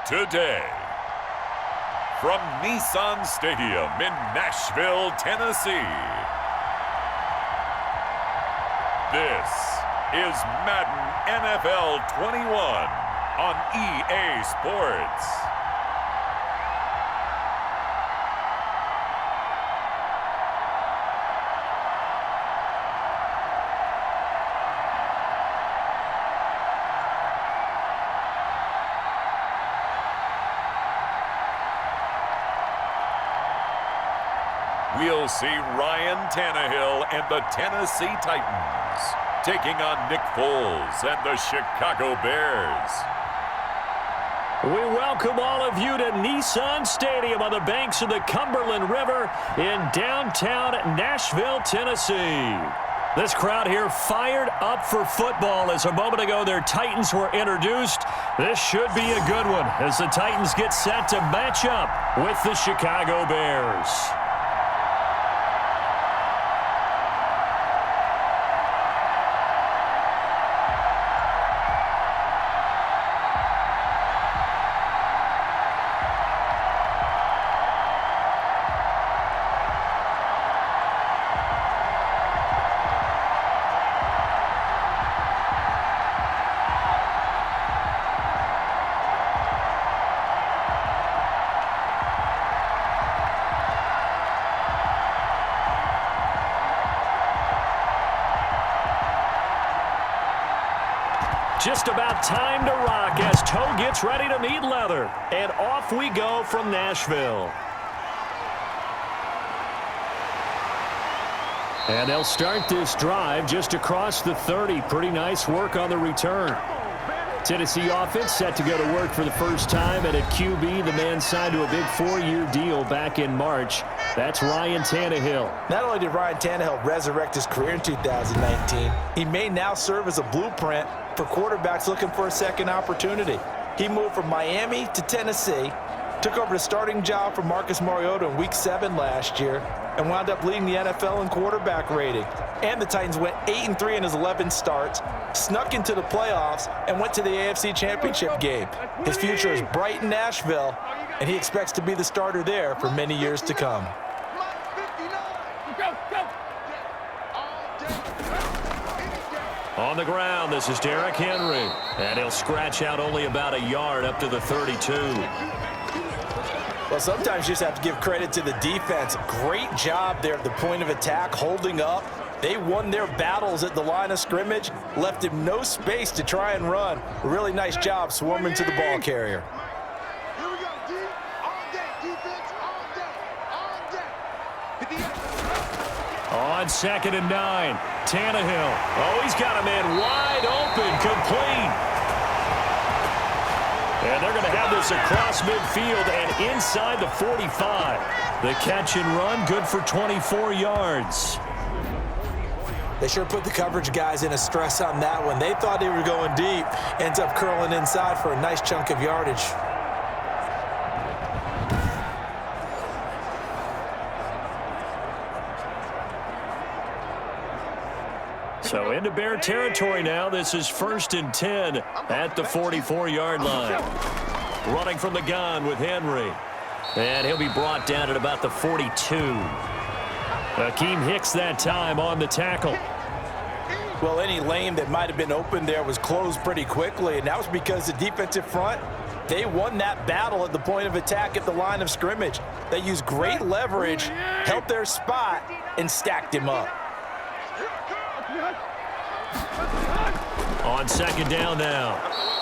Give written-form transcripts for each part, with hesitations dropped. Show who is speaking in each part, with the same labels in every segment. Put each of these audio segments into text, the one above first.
Speaker 1: today. From Nissan Stadium in Nashville, Tennessee, this is Madden NFL 21 on EA Sports. We'll see Ryan Tannehill and the Tennessee Titans taking on Nick Foles and the Chicago Bears.
Speaker 2: We welcome all of you to Nissan Stadium on the banks of the Cumberland River in downtown Nashville, Tennessee. This crowd here fired up for football as a moment ago their Titans were introduced. This should be a good one as the Titans get set to match up with the Chicago Bears. Just about time to rock as toe gets ready to meet leather. And off we go from Nashville. And they'll start this drive just across the 30. Pretty nice work on the return. Tennessee offense set to go to work for the first time. And at QB, the man signed to a big 4-year deal back in March. That's Ryan Tannehill.
Speaker 3: Not only did Ryan Tannehill resurrect his career in 2019, he may now serve as a blueprint for quarterbacks looking for a second opportunity. He moved from Miami to Tennessee, took over the starting job from Marcus Mariota in Week 7 last year, and wound up leading the NFL in quarterback rating. And the Titans went 8-3 in his 11 starts, snuck into the playoffs, and went to the AFC Championship game. His future is bright in Nashville, and he expects to be the starter there for many years to come.
Speaker 2: On the ground, this is Derrick Henry. And he'll scratch out only about a yard up to the 32.
Speaker 3: Well, sometimes you just have to give credit to the defense. Great job there at the point of attack, holding up. They won their battles at the line of scrimmage, left him no space to try and run. A really nice job swarming to the ball carrier.
Speaker 4: Here we go, D. All day, defense, all day.
Speaker 2: On 2nd and 9, Tannehill. Oh, he's got a man wide open, complete. And they're going to have this across midfield and inside the 45. The catch and run, good for 24 yards.
Speaker 3: They sure put the coverage guys in a stress on that one. They thought they were going deep. Ends up curling inside for a nice chunk of yardage.
Speaker 2: So into Bear territory now. This is 1st and 10 at the 44-yard line. Running from the gun with Henry. And he'll be brought down at about the 42. Akeem Hicks that time on the tackle.
Speaker 3: Well, any lane that might have been open there was closed pretty quickly, and that was because the defensive front, they won that battle at the point of attack at the line of scrimmage. They used great leverage, held their spot, and stacked him up.
Speaker 2: On 2nd down now,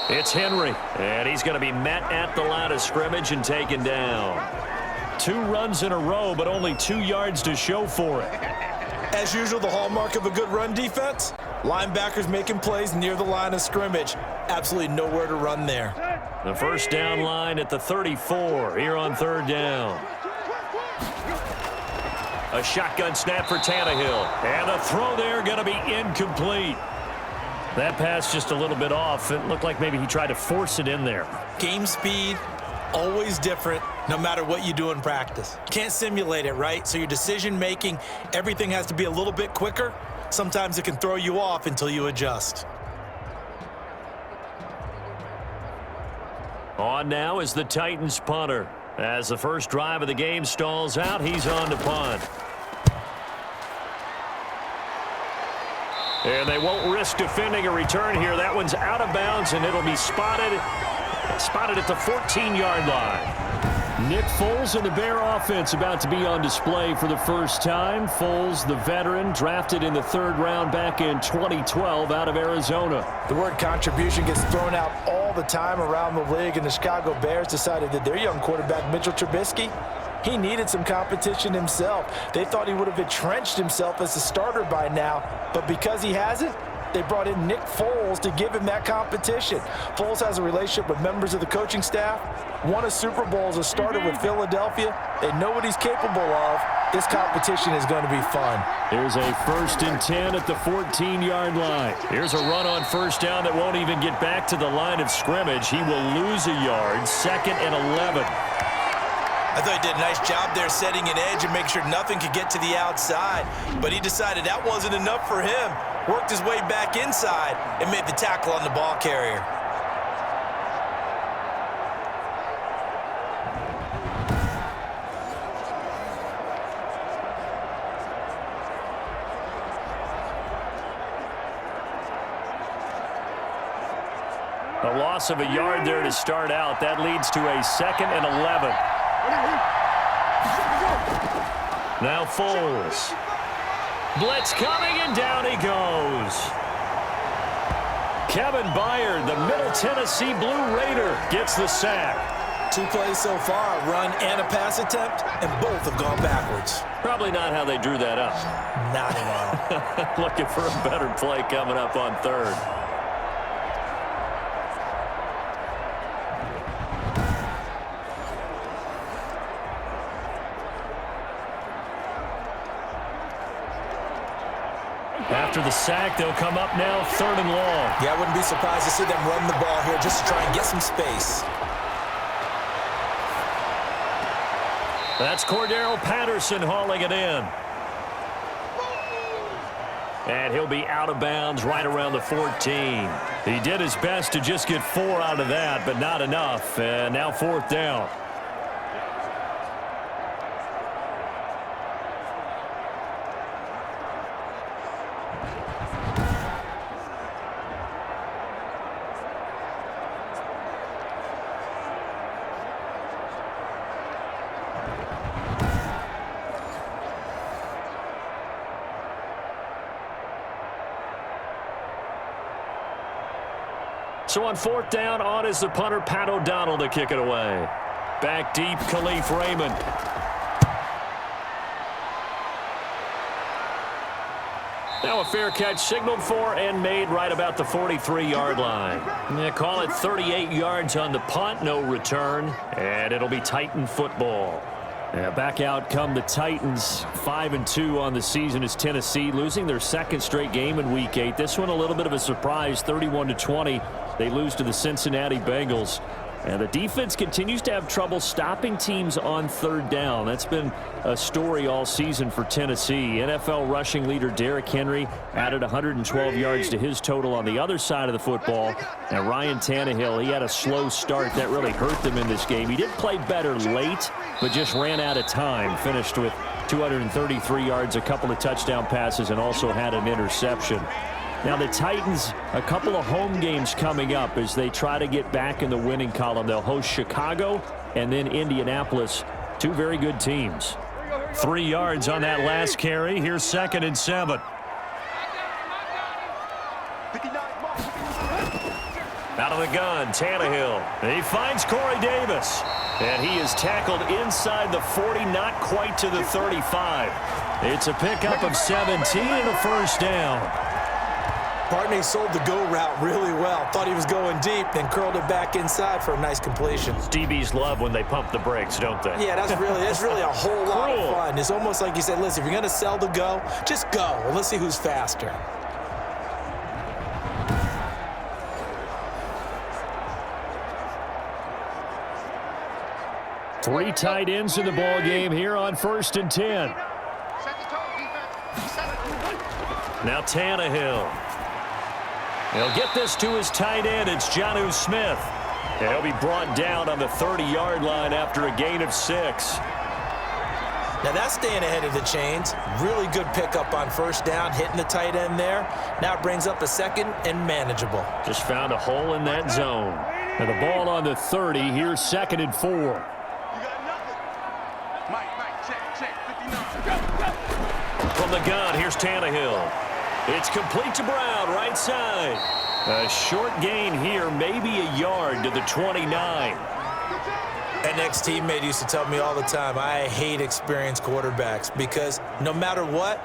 Speaker 2: it's Henry, and he's going to be met at the line of scrimmage and taken down. 2 runs in a row, but only 2 yards to show for it.
Speaker 3: As usual, the hallmark of a good run defense, linebackers making plays near the line of scrimmage. Absolutely nowhere to run there.
Speaker 2: The first down line at the 34 here on 3rd down. A shotgun snap for Tannehill. And the throw there going to be incomplete. That pass just a little bit off. It looked like maybe he tried to force it in there.
Speaker 3: Game speed, always different, no matter what you do in practice. Can't simulate it, right? So your decision-making, everything has to be a little bit quicker. Sometimes it can throw you off until you adjust.
Speaker 2: On now is the Titans punter. As the first drive of the game stalls out, he's on to punt. And they won't risk defending a return here. That one's out of bounds, and it'll be spotted at the 14-yard line. Nick Foles and the Bear offense about to be on display for the first time. Foles, the veteran, drafted in the 3rd round back in 2012 out of Arizona.
Speaker 3: The word contribution gets thrown out all the time around the league, and the Chicago Bears decided that their young quarterback, Mitchell Trubisky, he needed some competition himself. They thought he would have entrenched himself as a starter by now, but because he hasn't, they brought in Nick Foles to give him that competition. Foles has a relationship with members of the coaching staff, won a Super Bowl as a starter with Philadelphia. They know what he's capable of. This competition is going to be fun.
Speaker 2: Here's a 1st and 10 at the 14-yard line. Here's a run on first down that won't even get back to the line of scrimmage. He will lose a yard. 2nd and 11.
Speaker 3: I thought he did a nice job there setting an edge and make sure nothing could get to the outside. But he decided that wasn't enough for him. Worked his way back inside and made the tackle on the ball carrier.
Speaker 2: A loss of a yard there to start out. That leads to a 2nd and 11. Now Foles. Blitz coming, and down he goes. Kevin Byard, the Middle Tennessee Blue Raider, gets the sack.
Speaker 3: 2 plays so far, a run and a pass attempt, and both have gone backwards.
Speaker 2: Probably not how they drew that up.
Speaker 3: Not at all.
Speaker 2: Looking for a better play coming up on 3rd. After the sack, they'll come up now 3rd and long.
Speaker 3: Yeah, I wouldn't be surprised to see them run the ball here just to try and get some space.
Speaker 2: That's Cordero Patterson hauling it in. And he'll be out of bounds right around the 14. He did his best to just get 4 out of that, but not enough. And now 4th down. So on 4th down, on is the punter, Pat O'Donnell, to kick it away. Back deep, Khalif Raymond. Now a fair catch signaled for and made right about the 43-yard line. They call it 38 yards on the punt, no return, and it'll be Titan football. Back out come the Titans. 5-2 on the season is Tennessee, losing their 2nd straight game in Week 8. This one a little bit of a surprise, 31-20. They lose to the Cincinnati Bengals. And the defense continues to have trouble stopping teams on 3rd down. That's been a story all season for Tennessee. NFL rushing leader Derrick Henry added 112 yards to his total on the other side of the football. And Ryan Tannehill, he had a slow start. That really hurt them in this game. He did play better late, but just ran out of time. Finished with 233 yards, a couple of touchdown passes, and also had an interception. Now the Titans, a couple of home games coming up as they try to get back in the winning column. They'll host Chicago and then Indianapolis, 2 very good teams. 3 yards on that last carry. Here's 2nd and 7. Out of the gun, Tannehill. He finds Corey Davis. And he is tackled inside the 40, not quite to the 35. It's a pickup of 17 and a 1st down.
Speaker 3: Bartney sold the go route really well. Thought he was going deep, then curled it back inside for a nice completion.
Speaker 2: DBs love when they pump the brakes, don't they?
Speaker 3: Yeah, that's really a whole lot of fun. It's almost like you said, listen, if you're going to sell the go, just go. Well, let's see who's faster.
Speaker 2: Three tight ends in the ball game here on 1st and 10. Now Tannehill. He'll get this to his tight end. It's Jonnu Smith. And he'll be brought down on the 30-yard line after a gain of 6.
Speaker 3: Now that's staying ahead of the chains. Really good pickup on first down, hitting the tight end there. Now it brings up a second and manageable.
Speaker 2: Just found a hole in that zone. And the ball on the 30. Here's 2nd and 4.
Speaker 4: You got nothing. Mike, check. 59.
Speaker 2: From the gun, here's Tannehill. It's complete to Brown, right side. A short gain here, maybe a yard to the 29.
Speaker 3: An ex-teammate used to tell me all the time, I hate experienced quarterbacks because no matter what,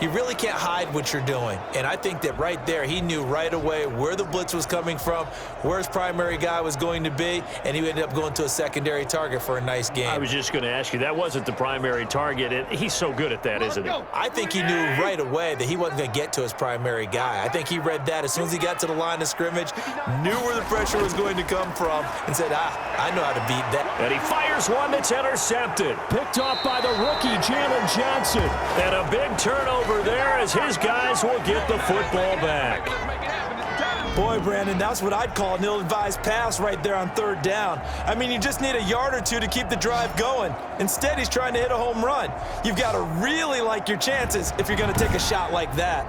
Speaker 3: you really can't hide what you're doing. And I think that right there, he knew right away where the blitz was coming from, where his primary guy was going to be, and he ended up going to a secondary target for a nice game.
Speaker 2: I was just going to ask you, that wasn't the primary target, and he's so good at that, isn't he?
Speaker 3: I think he knew right away that he wasn't going to get to his primary guy. I think he read that as soon as he got to the line of scrimmage, knew where the pressure was going to come from, and said, I know how to beat that.
Speaker 2: And he fires one that's intercepted. Picked off by the rookie, Jalen Johnson. And a big turnover there as his guys will get the football back.
Speaker 3: Boy, Brandon, that's what I'd call an ill-advised pass right there on 3rd down. I mean, you just need a yard or two to keep the drive going. Instead, he's trying to hit a home run. You've got to really like your chances if you're going to take a shot like that.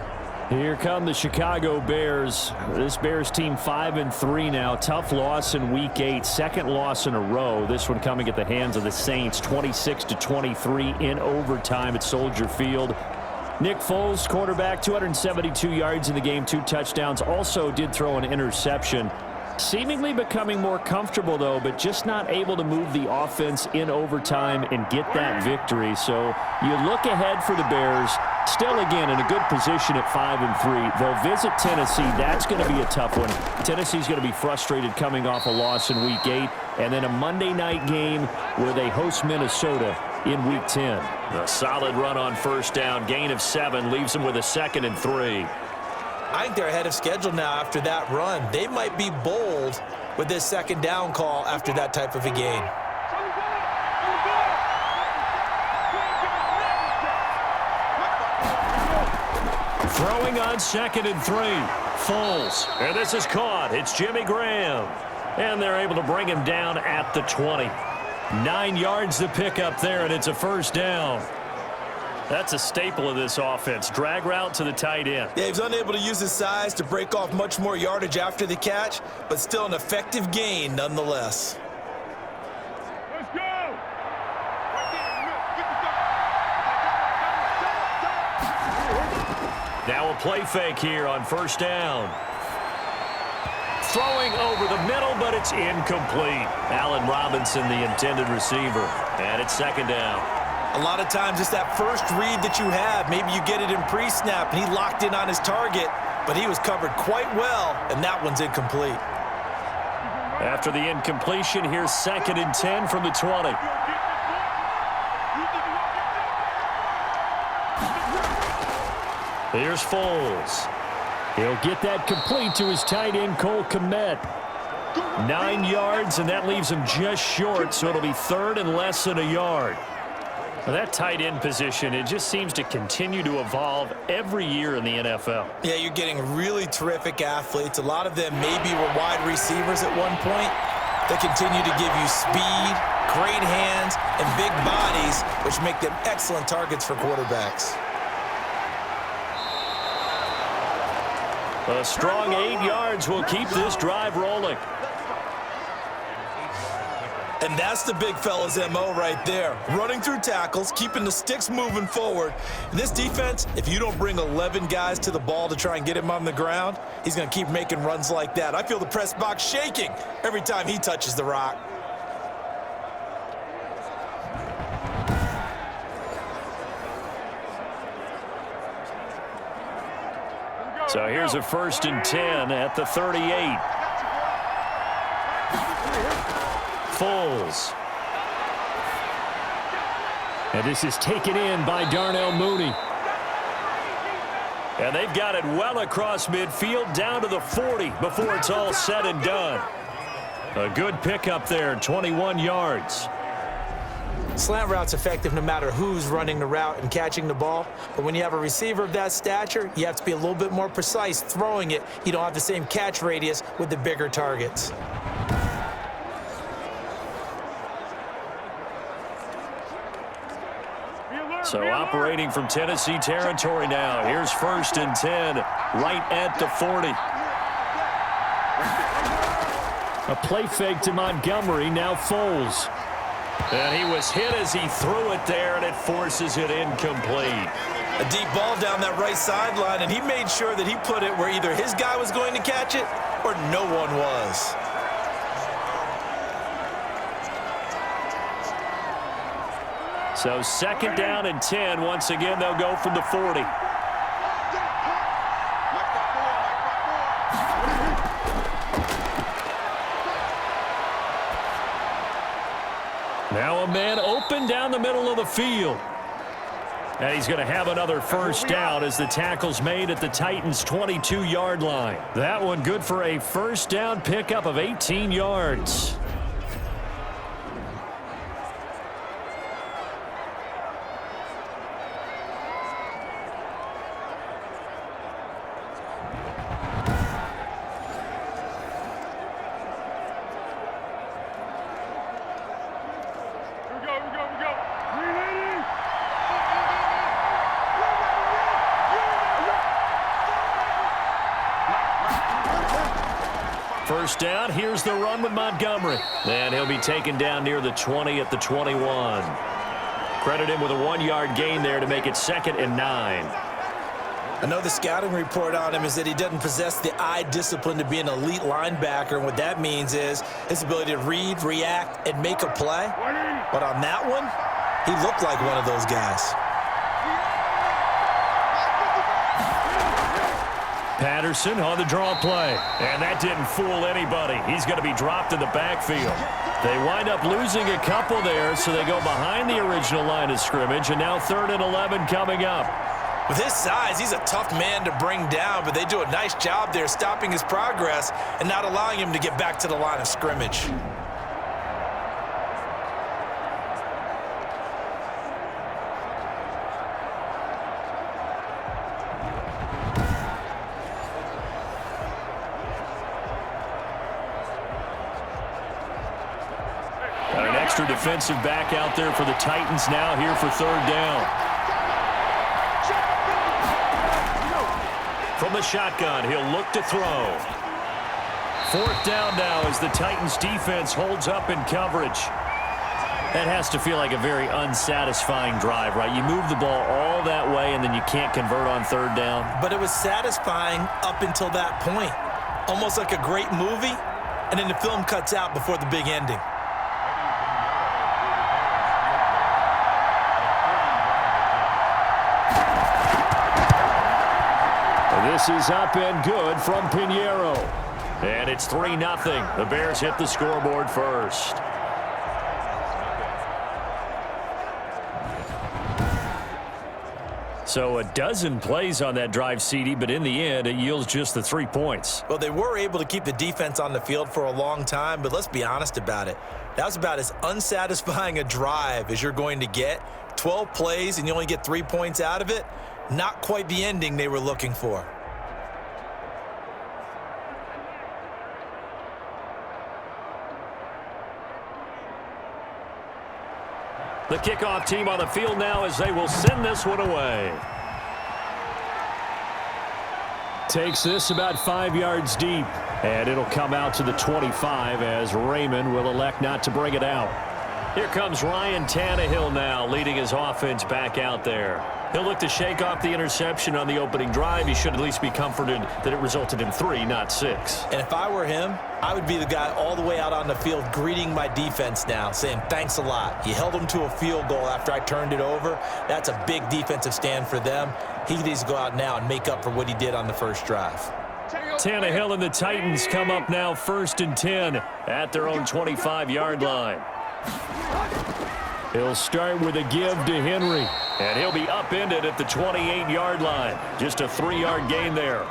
Speaker 2: Here come the Chicago Bears. This Bears team 5-3 now. Tough loss in Week 8. Second loss in a row. This one coming at the hands of the Saints. 26-23 in overtime at Soldier Field. Nick Foles, quarterback, 272 yards in the game, 2 touchdowns. Also did throw an interception. Seemingly becoming more comfortable, though, but just not able to move the offense in overtime and get that victory. So you look ahead for the Bears. Still, again, in a good position at 5-3. They'll visit Tennessee. That's going to be a tough one. Tennessee's going to be frustrated coming off a loss in Week 8. And then a Monday night game where they host Minnesota in Week 10. A solid run on first down. Gain of 7 leaves them with a 2nd and 3.
Speaker 3: I think they're ahead of schedule now after that run. They might be bold with this 2nd down call after that type of a gain.
Speaker 2: Throwing on 2nd and 3. Foles. And this is caught. It's Jimmy Graham. And they're able to bring him down at the 20. 9 yards to pick up there, and it's a first down. That's a staple of this offense. Drag route to the tight end.
Speaker 3: Yeah, he was unable to use his size to break off much more yardage after the catch, but still an effective gain nonetheless.
Speaker 4: Let's go.
Speaker 2: Now a play fake here on first down. Throwing over the middle, but it's incomplete. Allen Robinson, the intended receiver. And it's 2nd down.
Speaker 3: A lot of times it's that first read that you have. Maybe you get it in pre-snap, and he locked in on his target, but he was covered quite well, and that one's incomplete.
Speaker 2: After the incompletion, here's 2nd and 10 from the 20. Here's Foles. He'll get that complete to his tight end, Cole Kmet. 9 yards, and that leaves him just short, so it'll be 3rd and less than a yard. Now that tight end position, it just seems to continue to evolve every year in the NFL.
Speaker 3: Yeah, you're getting really terrific athletes. A lot of them maybe were wide receivers at one point. They continue to give you speed, great hands, and big bodies, which make them excellent targets for quarterbacks.
Speaker 2: A strong 8 yards will keep this drive rolling.
Speaker 3: And that's the big fella's MO right there. Running through tackles, keeping the sticks moving forward. In this defense, if you don't bring 11 guys to the ball to try and get him on the ground, he's going to keep making runs like that. I feel the press box shaking every time he touches the rock.
Speaker 2: So here's a 1st and 10 at the 38. Foles. And this is taken in by Darnell Mooney. And they've got it well across midfield down to the 40 before it's all said and done. A good pickup there, 21 yards.
Speaker 3: Slant route's effective no matter who's running the route and catching the ball. But when you have a receiver of that stature, you have to be a little bit more precise throwing it. You don't have the same catch radius with the bigger targets.
Speaker 2: So operating from Tennessee territory now. Here's 1st and 10, right at the 40. A play fake to Montgomery, now Foles. And he was hit as he threw it there, and it forces it incomplete.
Speaker 3: A deep ball down that right sideline, and he made sure that he put it where either his guy was going to catch it or no one was.
Speaker 2: So 2nd down and 10. Once again, they'll go from the 40. Now a man open down the middle of the field. And he's going to have another 1st down as the tackle's made at the Titans' 22-yard line. That one good for a 1st down pickup of 18 yards. First down, here's the run with Montgomery. And he'll be taken down near the 20 at the 21. Credit him with a 1-yard gain there to make it 2nd and 9.
Speaker 3: I know the scouting report on him is that he doesn't possess the eye discipline to be an elite linebacker. And what that means is his ability to read, react, and make a play. But on that one, he looked like one of those guys.
Speaker 2: Patterson on the draw play. And that didn't fool anybody. He's going to be dropped in the backfield. They wind up losing a couple there, so they go behind the original line of scrimmage, and now 3rd and 11 coming up.
Speaker 3: With his size, he's a tough man to bring down, but they do a nice job there stopping his progress and not allowing him to get back to the line of scrimmage.
Speaker 2: An extra defensive back out there for the Titans now here for 3rd down. From the shotgun, he'll look to throw. 4th down now as the Titans defense holds up in coverage. That has to feel like a very unsatisfying drive, right? You move the ball all that way and then you can't convert on 3rd down.
Speaker 3: But it was satisfying up until that point. Almost like a great movie, and then the film cuts out before the big ending.
Speaker 2: This is up and good from Pinheiro. And it's 3-0. The Bears hit the scoreboard first. So a dozen plays on that drive, CD, but in the end, it yields just the 3 points.
Speaker 3: Well, they were able to keep the defense on the field for a long time, but let's be honest about it. That was about as unsatisfying a drive as you're going to get. 12 plays and you only get 3 points out of it. Not quite the ending they were looking for.
Speaker 2: The kickoff team on the field now as they will send this one away. Takes this about 5 yards deep. And it'll come out to the 25 as Raymond will elect not to bring it out. Here comes Ryan Tannehill now leading his offense back out there. He'll look to shake off the interception on the opening drive. He should at least be comforted that it resulted in 3, not 6.
Speaker 3: And if I were him, I would be the guy all the way out on the field greeting my defense now, saying thanks a lot. You held them to a field goal after I turned it over. That's a big defensive stand for them. He needs to go out now and make up for what he did on the first drive.
Speaker 2: Tannehill and the Titans come up now 1st and 10 at their own 25-yard line. He'll start with a give to Henry, and he'll be upended at the 28-yard line. Just a 3-yard gain there.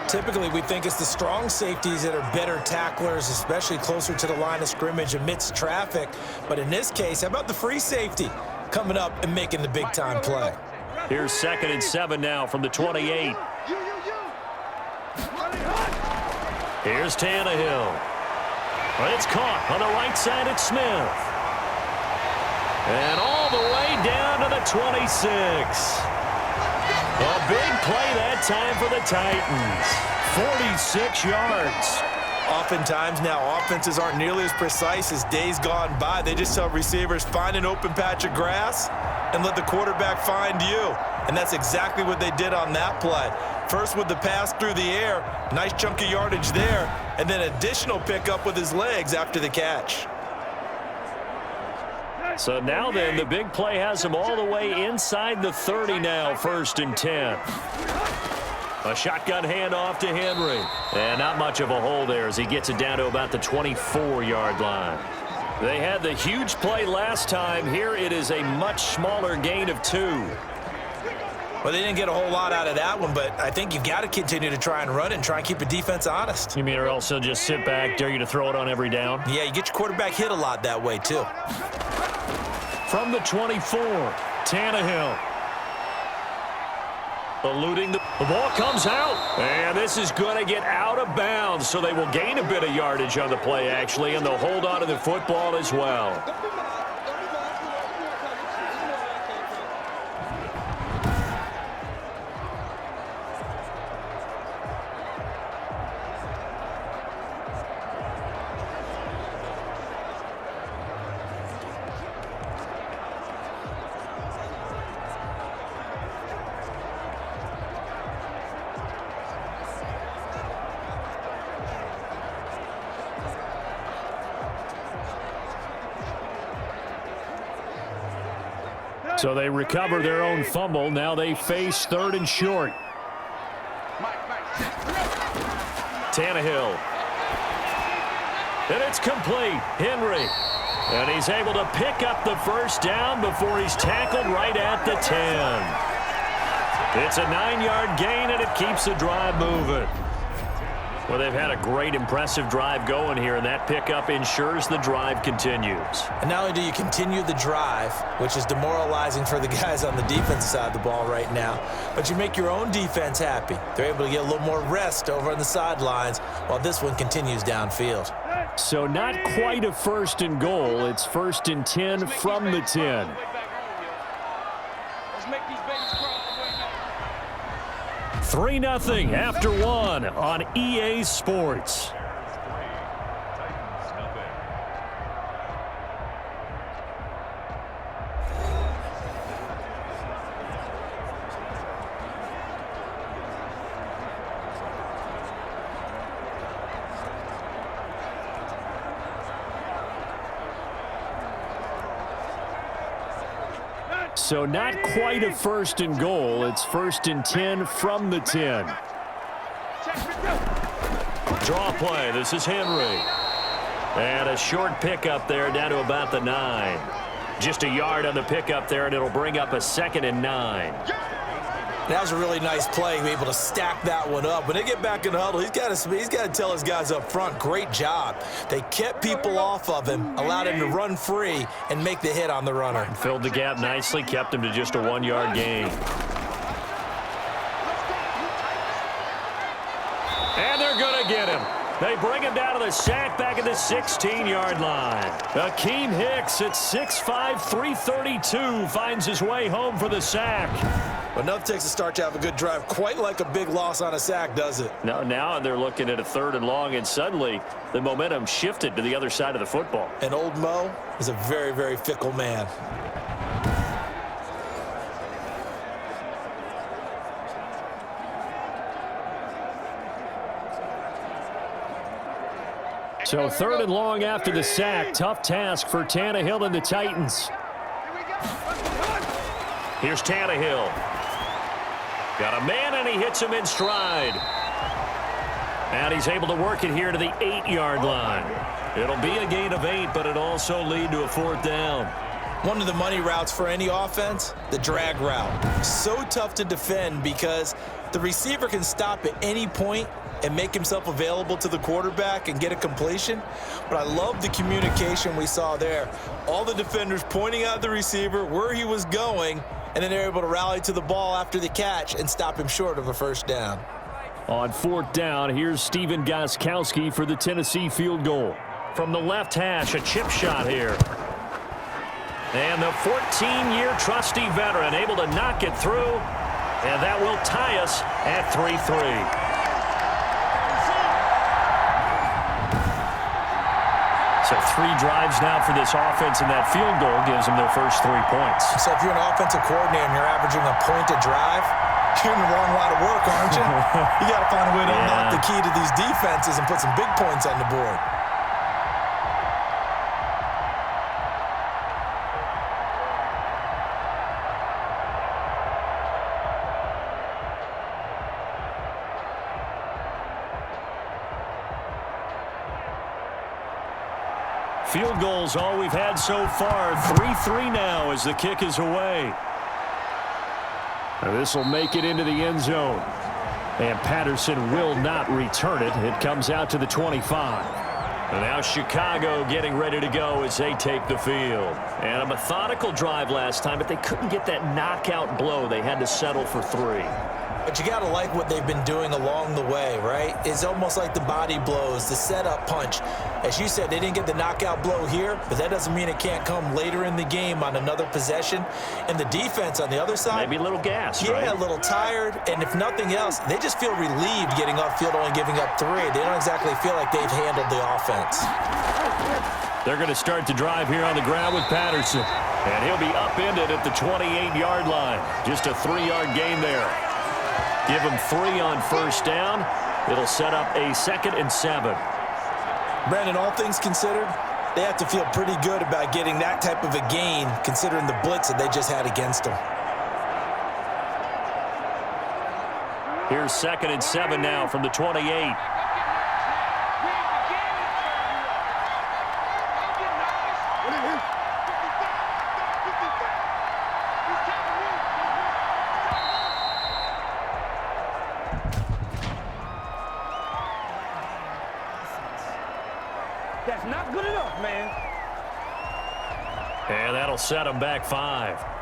Speaker 3: Typically, we think it's the strong safeties that are better tacklers, especially closer to the line of scrimmage amidst traffic. But in this case, how about the free safety coming up and making the big-time play?
Speaker 2: Here's 2nd and 7 now from the 28. Here's Tannehill. Well, it's caught on the right side at Smith. And all the way down 26. A big play that time for the Titans. 46 yards.
Speaker 3: Oftentimes now, offenses aren't nearly as precise as days gone by. They just tell receivers, find an open patch of grass and let the quarterback find you. And that's exactly what they did on that play. First with the pass through the air, nice chunk of yardage there, and then additional pickup with his legs after the catch.
Speaker 2: So now then, the big play has him all the way inside the 30 now, 1st and 10. A shotgun handoff to Henry. And not much of a hole there as he gets it down to about the 24-yard line. They had the huge play last time. Here it is a much smaller gain of 2.
Speaker 3: Well, they didn't get a whole lot out of that one, but I think you've got to continue to try and run it and try and keep the defense honest.
Speaker 2: You mean or else they'll just sit back, dare you to throw it on every down?
Speaker 3: Yeah, you get your quarterback hit a lot that way, too.
Speaker 2: From the 24, Tannehill. Eluding the ball comes out. And this is going to get out of bounds, so they will gain a bit of yardage on the play, actually, and they'll hold on to the football as well. So they recover their own fumble. Now they face 3rd and short. Tannehill. And it's complete. Henry. And he's able to pick up the 1st down before he's tackled right at the 10. It's a 9-yard gain, and it keeps the drive moving. Well, they've had a great, impressive drive going here, and that pickup ensures the drive continues.
Speaker 3: And not only do you continue the drive, which is demoralizing for the guys on the defensive side of the ball right now, but you make your own defense happy. They're able to get a little more rest over on the sidelines while this one continues downfield.
Speaker 2: So not quite a 1st and goal. It's 1st and 10 from the 10. 3-0 after 1 on EA Sports. So not quite a 1st and goal. It's 1st and 10 from the 10. Draw play. This is Henry. And a short pickup there down to about the 9. Just a yard on the pickup there, and it'll bring up a 2nd and 9.
Speaker 3: That was a really nice play, be able to stack that one up. When they get back in the huddle, he's got to tell his guys up front, great job. They kept people off of him, allowed him to run free and make the hit on the runner.
Speaker 2: Filled the gap nicely, kept him to just a 1-yard gain. And they're going to get him. They bring him down to the sack back at the 16-yard line. Akeem Hicks at 6'5", 332 finds his way home for the sack.
Speaker 3: But enough takes a start to have a good drive. Quite like a big loss on a sack, does it?
Speaker 2: Now they're looking at a 3rd and long, and suddenly the momentum shifted to the other side of the football.
Speaker 3: And old Mo is a very, very fickle man.
Speaker 2: So 3rd and long after the sack. Tough task for Tannehill and the Titans. Here's Tannehill. Got a man, and he hits him in stride. And he's able to work it here to the 8-yard line. It'll be a gain of 8, but it also lead to a 4th down.
Speaker 3: One of the money routes for any offense, the drag route. So tough to defend because the receiver can stop at any point and make himself available to the quarterback and get a completion. But I love the communication we saw there. All the defenders pointing out the receiver, where he was going, and then they're able to rally to the ball after the catch and stop him short of a 1st down.
Speaker 2: On 4th down, here's Steven Gostkowski for the Tennessee field goal. From the left hash, a chip shot here. And the 14-year trusty veteran able to knock it through. And that will tie us at 3-3. So 3 drives now for this offense, and that field goal gives them their first 3 points.
Speaker 3: So if you're an offensive coordinator and you're averaging a point a drive, you're in the wrong line of work, aren't you? You got to find a way to unlock the key to these defenses and put some big points on the board.
Speaker 2: Field goals all we've had so far. 3-3 now as the kick is away. This will make it into the end zone. And Patterson will not return it. It comes out to the 25. And now Chicago getting ready to go as they take the field. And a methodical drive last time, but they couldn't get that knockout blow. They had to settle for 3.
Speaker 3: But you got to like what they've been doing along the way, right? It's almost like the body blows, the setup punch. As you said, they didn't get the knockout blow here, but that doesn't mean it can't come later in the game on another possession. And the defense on the other side,
Speaker 2: maybe a little gassed,
Speaker 3: right?
Speaker 2: Yeah,
Speaker 3: a little tired. And if nothing else, they just feel relieved getting upfield, only giving up 3. They don't exactly feel like they've handled the offense.
Speaker 2: They're going to start the drive here on the ground with Patterson. And he'll be upended at the 28-yard line. Just a 3-yard gain there. Give them 3 on first down. It'll set up a 2nd and 7.
Speaker 3: Brandon, all things considered, they have to feel pretty good about getting that type of a gain considering the blitz that they just had against them.
Speaker 2: Here's 2nd and 7 now from the 28.
Speaker 4: That's not good enough, man.
Speaker 2: And that'll set them back 5.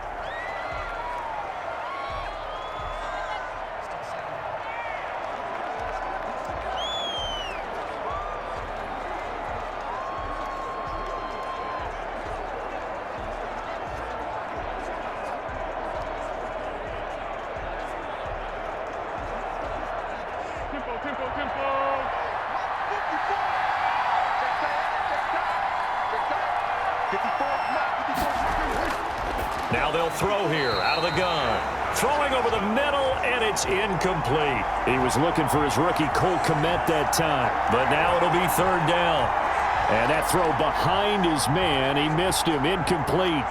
Speaker 2: Now they'll throw here out of the gun. Throwing over the middle, and it's incomplete. He was looking for his rookie Cole Kmet that time, but now it'll be 3rd down. And that throw behind his man, he missed him, incomplete.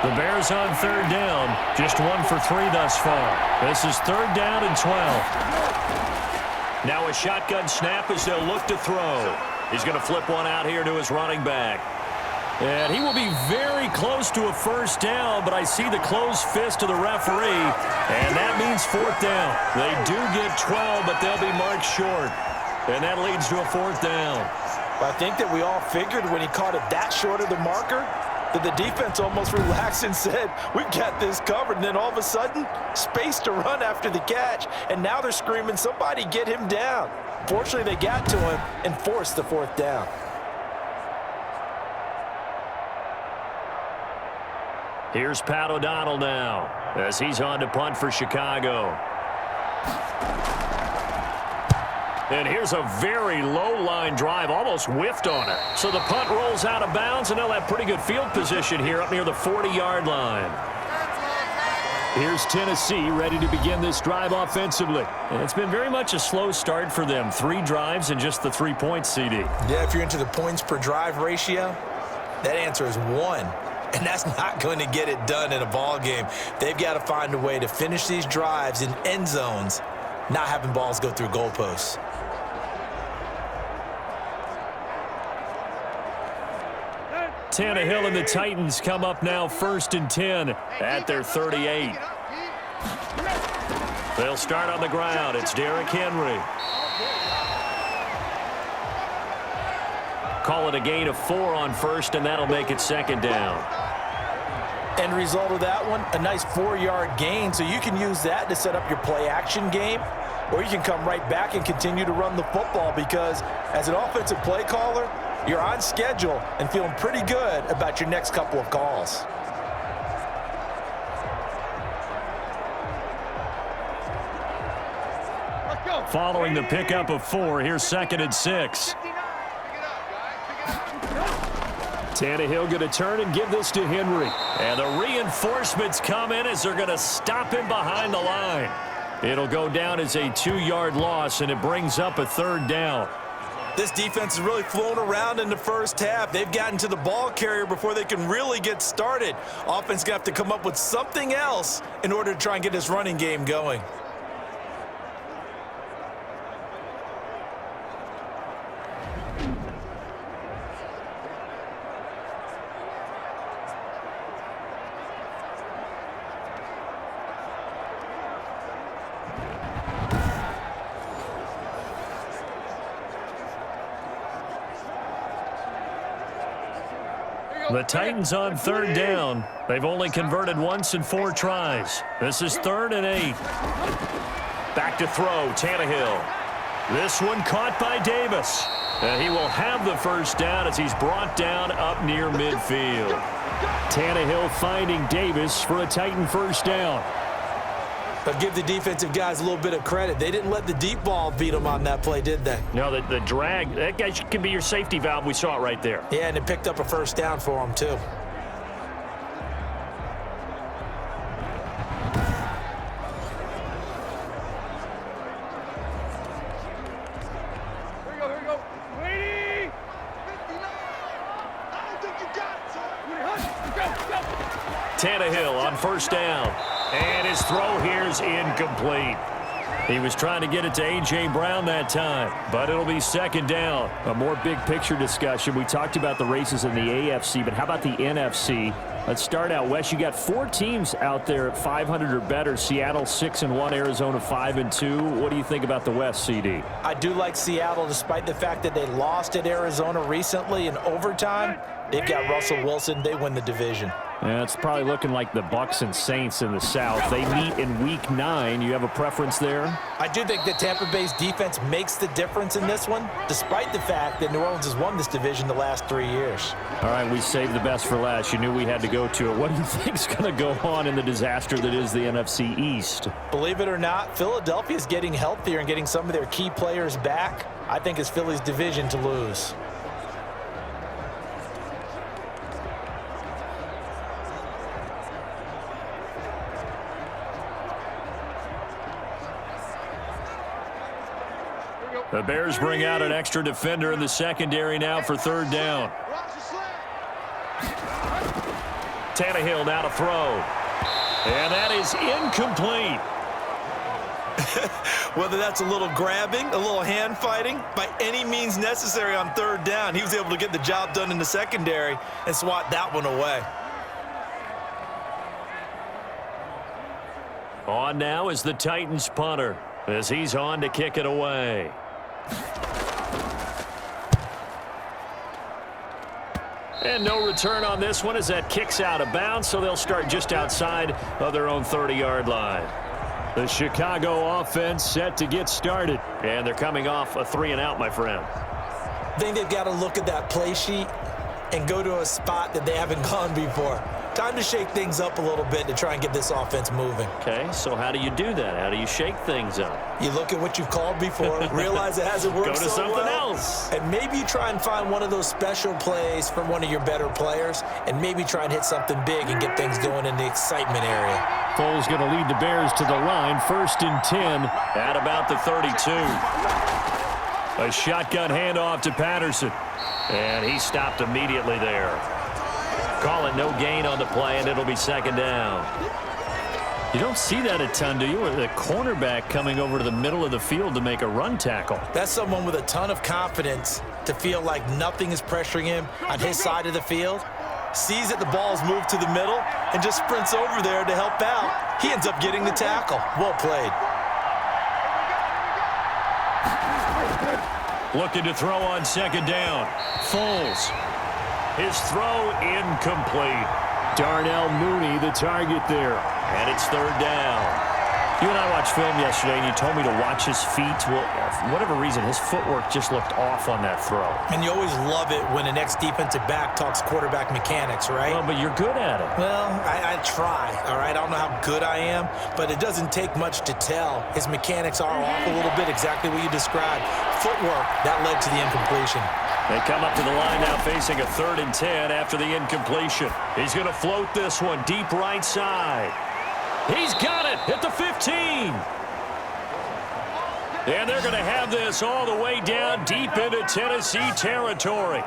Speaker 2: The Bears on 3rd down, just 1 for 3 thus far. This is 3rd down and 12. Now a shotgun snap as they'll look to throw. He's going to flip one out here to his running back. And he will be very close to a first down, but I see the closed fist of the referee, and that means 4th down. They do get 12, but they'll be marked short, and that leads to a 4th down.
Speaker 3: I think that we all figured when he caught it that short of the marker that the defense almost relaxed and said, we've got this covered, and then all of a sudden, space to run after the catch, and now they're screaming, somebody get him down. Fortunately, they got to him and forced the 4th down.
Speaker 2: Here's Pat O'Donnell now as he's on to punt for Chicago. And here's a very low-line drive, almost whiffed on it. So the punt rolls out of bounds, and they'll have pretty good field position here up near the 40-yard line. Here's Tennessee ready to begin this drive offensively. And it's been very much a slow start for them. 3 drives and just the 3 points, CD.
Speaker 3: Yeah, if you're into the points per drive ratio, that answer is 1. And that's not going to get it done in a ball game. They've got to find a way to finish these drives in end zones, not having balls go through goalposts.
Speaker 2: Tannehill and the Titans come up now 1st and 10 at their 38. They'll start on the ground. It's Derrick Henry. Call it a gain of 4 on first, and that'll make it 2nd down.
Speaker 3: End result of that one, a nice 4-yard gain, so you can use that to set up your play-action game. or you can come right back and continue to run the football, because as an offensive play caller, you're on schedule and feeling pretty good about your next couple of calls.
Speaker 2: Following the pickup of 4, here's 2nd and 6. Tannehill going to turn and give this to Henry. And the reinforcements come in as they're going to stop him behind the line. It'll go down as a 2-yard loss, and it brings up a 3rd down.
Speaker 3: This defense is really flown around in the first half. They've gotten to the ball carrier before they can really get started. Offense going to have to come up with something else in order to try and get this running game going.
Speaker 2: The Titans on 3rd down. They've only converted once in 4 tries. This is 3rd and 8. Back to throw, Tannehill. This one caught by Davis. And he will have the 1st down as he's brought down up near midfield. Tannehill finding Davis for a Titan 1st down.
Speaker 3: But give the defensive guys a little bit of credit. They didn't let the deep ball beat them on that play, did they?
Speaker 2: No, the drag, that guy can be your safety valve. We saw it right there.
Speaker 3: Yeah, and it picked up a 1st down for them, too.
Speaker 4: Here we go. Brady! 59! I don't think you got it, son. Go.
Speaker 2: Tannehill on 1st down. And his throw here's incomplete. He was trying to get it to A.J. Brown that time, but it'll be 2nd down. A more big picture discussion. We talked about the races in the AFC, but how about the NFC? Let's start out west. You got 4 teams out there at 500 or better. Seattle 6-1, Arizona 5-2. What do you think about the West, CD?
Speaker 3: I do like Seattle, despite the fact that they lost at Arizona recently in overtime. They've got Russell Wilson. They win the division.
Speaker 2: Yeah, it's probably looking like the Bucs and Saints in the South. They meet in Week 9. You have a preference there?
Speaker 3: I do think that Tampa Bay's defense makes the difference in this one, despite the fact that New Orleans has won this division the last 3 years.
Speaker 2: All right, we saved the best for last. You knew we had to go to it. What do you think is going to go on in the disaster that is the NFC East?
Speaker 3: Believe it or not, Philadelphia is getting healthier and getting some of their key players back. I think it's Philly's division to lose.
Speaker 2: The Bears bring out an extra defender in the secondary now for 3rd down. Tannehill now to throw. And that is incomplete.
Speaker 3: Whether that's a little grabbing, a little hand fighting, by any means necessary on 3rd down, he was able to get the job done in the secondary and swat that one away.
Speaker 2: On now is the Titans punter as he's on to kick it away. And no return on this one as that kicks out of bounds, so they'll start just outside of their own 30-yard line. The Chicago offense set to get started, and they're coming off a 3-and-out, my friend.
Speaker 3: I think they've got to look at that play sheet and go to a spot that they haven't gone before. Time to shake things up a little bit to try and get this offense moving.
Speaker 2: Okay, so how do you do that? How do you shake things up?
Speaker 3: You look at what you've called before, realize it hasn't worked
Speaker 2: Go to
Speaker 3: so
Speaker 2: something
Speaker 3: well,
Speaker 2: else.
Speaker 3: and maybe you try and find one of those special plays from one of your better players, and maybe try and hit something big and get things going in the excitement area.
Speaker 2: Foles going to lead the Bears to the line, 1st and 10 at about the 32. A shotgun handoff to Patterson, and he stopped immediately there. Call it no gain on the play, and it'll be 2nd down. You don't see that a ton, do you? The cornerback coming over to the middle of the field to make a run tackle.
Speaker 3: That's someone with a ton of confidence to feel like nothing is pressuring him on his side of the field. Sees that the ball's moved to the middle and just sprints over there to help out. He ends up getting the tackle. Well played.
Speaker 2: Looking to throw on 2nd down. Foles. His throw incomplete. Darnell Mooney the target there. And it's 3rd down. You and I watched film yesterday, and you told me to watch his feet. Well, for whatever reason, his footwork just looked off on that throw.
Speaker 3: And you always love it when the next defensive back talks quarterback mechanics, right?
Speaker 2: Well, but you're good at it.
Speaker 3: Well, I try, all right? I don't know how good I am, but it doesn't take much to tell. His mechanics are off a little bit, exactly what you described. Footwork, that led to the incompletion.
Speaker 2: They come up to the line now facing a 3rd and 10 after the incompletion. He's going to float this one deep right side. He's got it at the 15. And they're going to have this all the way down deep into Tennessee territory.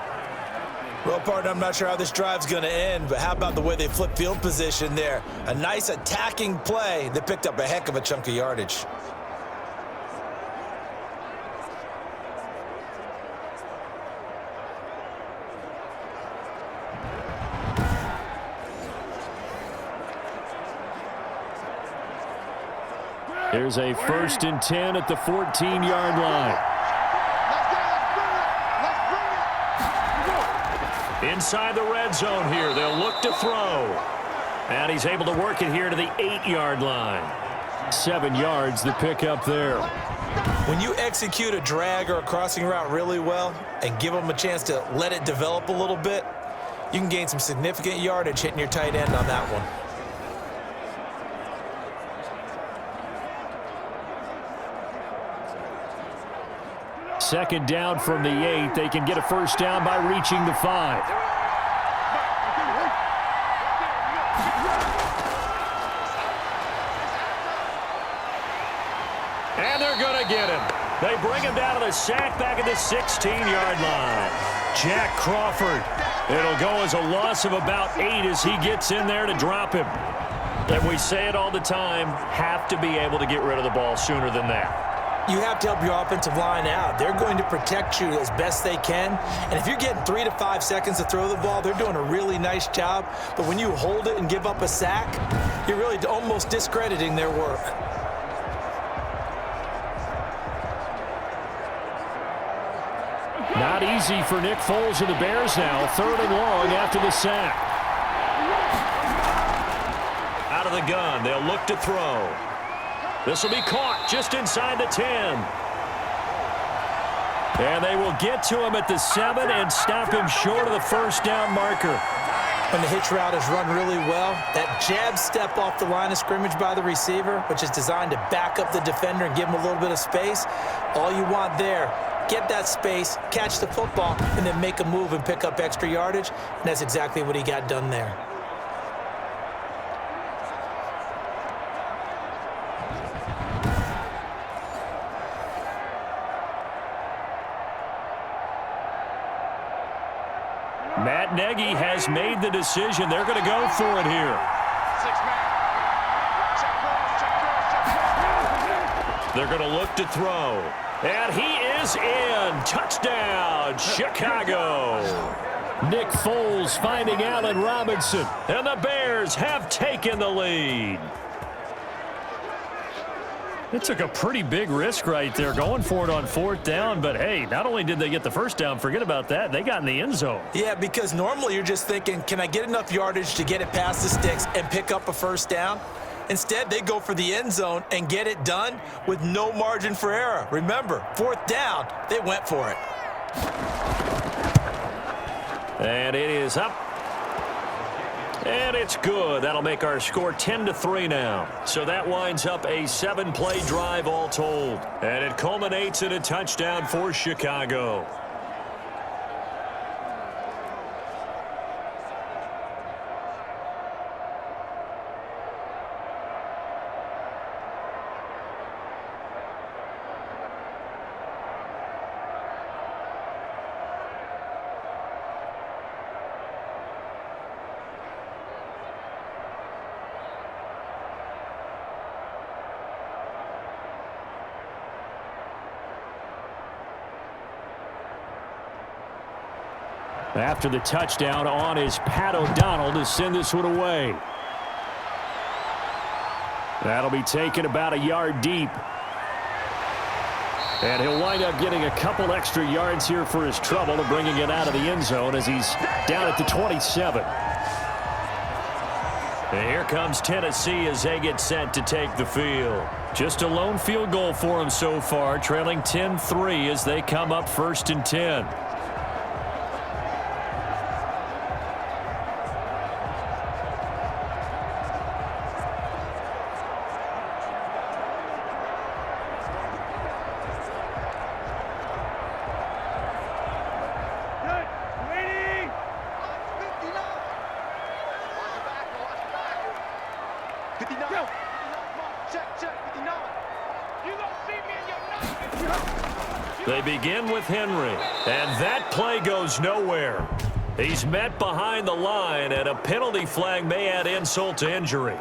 Speaker 3: Well, partner, I'm not sure how this drive's going to end, but how about the way they flip field position there? A nice attacking play that picked up a heck of a chunk of yardage.
Speaker 2: Here's a 1st and 10 at the 14-yard line. Inside the red zone here. They'll look to throw. And he's able to work it here to the 8-yard line. 7 yards the pick up there.
Speaker 3: When you execute a drag or a crossing route really well and give them a chance to let it develop a little bit, you can gain some significant yardage hitting your tight end on that one.
Speaker 2: Second down from the 8. They can get a first down by reaching the 5. And they're going to get him. They bring him down to the sack back at the 16-yard line. Jack Crawford. It'll go as a loss of about 8 as he gets in there to drop him. And we say it all the time, have to be able to get rid of the ball sooner than that.
Speaker 3: You have to help your offensive line out. They're going to protect you as best they can. And if you're getting 3 to 5 seconds to throw the ball, they're doing a really nice job. But when you hold it and give up a sack, you're really almost discrediting their work.
Speaker 2: Not easy for Nick Foles and the Bears now. 3rd and long after the sack. Out of the gun. They'll look to throw. This will be caught just inside the 10. And they will get to him at the 7 and stop him short of the first down marker.
Speaker 3: When the hitch route is run really well, that jab step off the line of scrimmage by the receiver, which is designed to back up the defender and give him a little bit of space, all you want there, get that space, catch the football, and then make a move and pick up extra yardage. And that's exactly what he got done there.
Speaker 2: Matt Nagy has made the decision. They're going to go for it here. They're going to look to throw. And he is in. Touchdown, Chicago. Nick Foles finding Allen Robinson. And the Bears have taken the lead. It took a pretty big risk right there going for it on 4th down. But, hey, not only did they get the first down, forget about that, they got in the end zone.
Speaker 3: Yeah, because normally you're just thinking, can I get enough yardage to get it past the sticks and pick up a first down? Instead, they go for the end zone and get it done with no margin for error. Remember, 4th down, they went for it.
Speaker 2: And it is up. And it's good. That'll make our score 10-3 now. So that winds up a 7-play drive all told. And it culminates in a touchdown for Chicago. After the touchdown on is Pat O'Donnell to send this one away. That'll be taken about a yard deep. And he'll wind up getting a couple extra yards here for his trouble to bringing it out of the end zone as he's down at the 27. And here comes Tennessee as they get set to take the field. Just a lone field goal for them so far, trailing 10-3 as they come up 1st and 10. They begin with Henry, and that play goes nowhere. He's met behind the line, and a penalty flag may add insult to injury.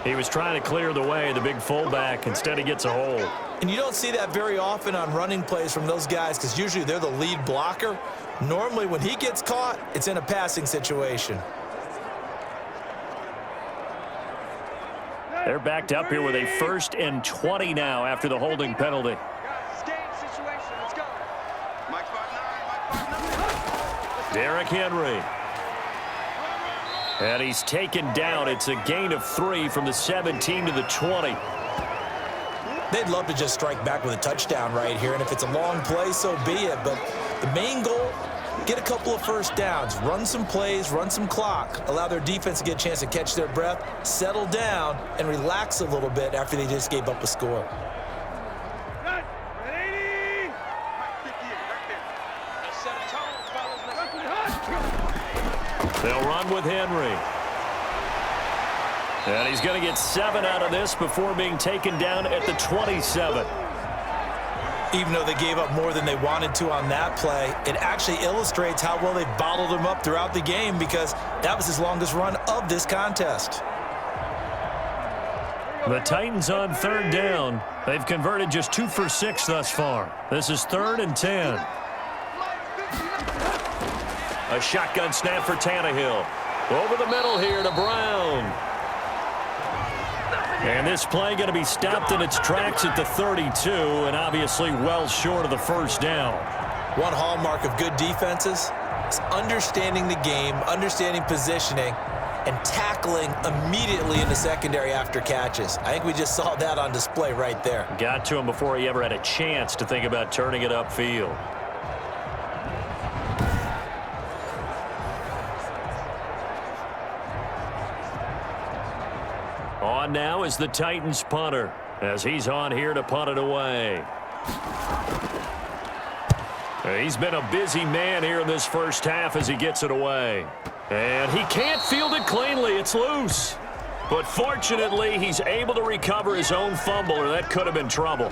Speaker 2: He was trying to clear the way, the big fullback. Instead, he gets a hold.
Speaker 3: And you don't see that very often on running plays from those guys because usually they're the lead blocker. Normally, when he gets caught, it's in a passing situation.
Speaker 2: They're backed up here with a 1st and 20 now after the holding penalty. Derrick Henry. And he's taken down. It's a gain of 3 from the 17 to the 20.
Speaker 3: They'd love to just strike back with a touchdown right here, and if it's a long play, so be it. But the main goal, get a couple of first downs, run some plays, run some clock, allow their defense to get a chance to catch their breath, settle down, and relax a little bit after they just gave up a score.
Speaker 2: They'll run with Henry. And he's going to get 7 out of this before being taken down at the 27.
Speaker 3: Even though they gave up more than they wanted to on that play, it actually illustrates how well they bottled him up throughout the game because that was his longest run of this contest.
Speaker 2: The Titans on 3rd down. They've converted just 2 for 6 thus far. This is 3rd and 10. A shotgun snap for Tannehill. Over the middle here to Brown. And this play going to be stopped in its tracks at the 32, and obviously well short of the 1st down.
Speaker 3: One hallmark of good defenses is understanding the game, understanding positioning, and tackling immediately in the secondary after catches. I think we just saw that on display right there.
Speaker 2: Got to him before he ever had a chance to think about turning it upfield. On now is the Titans punter as he's on here to punt it away. He's been a busy man here in this first half as he gets it away. And he can't field it cleanly. It's loose. But fortunately, he's able to recover his own fumble, or that could have been trouble.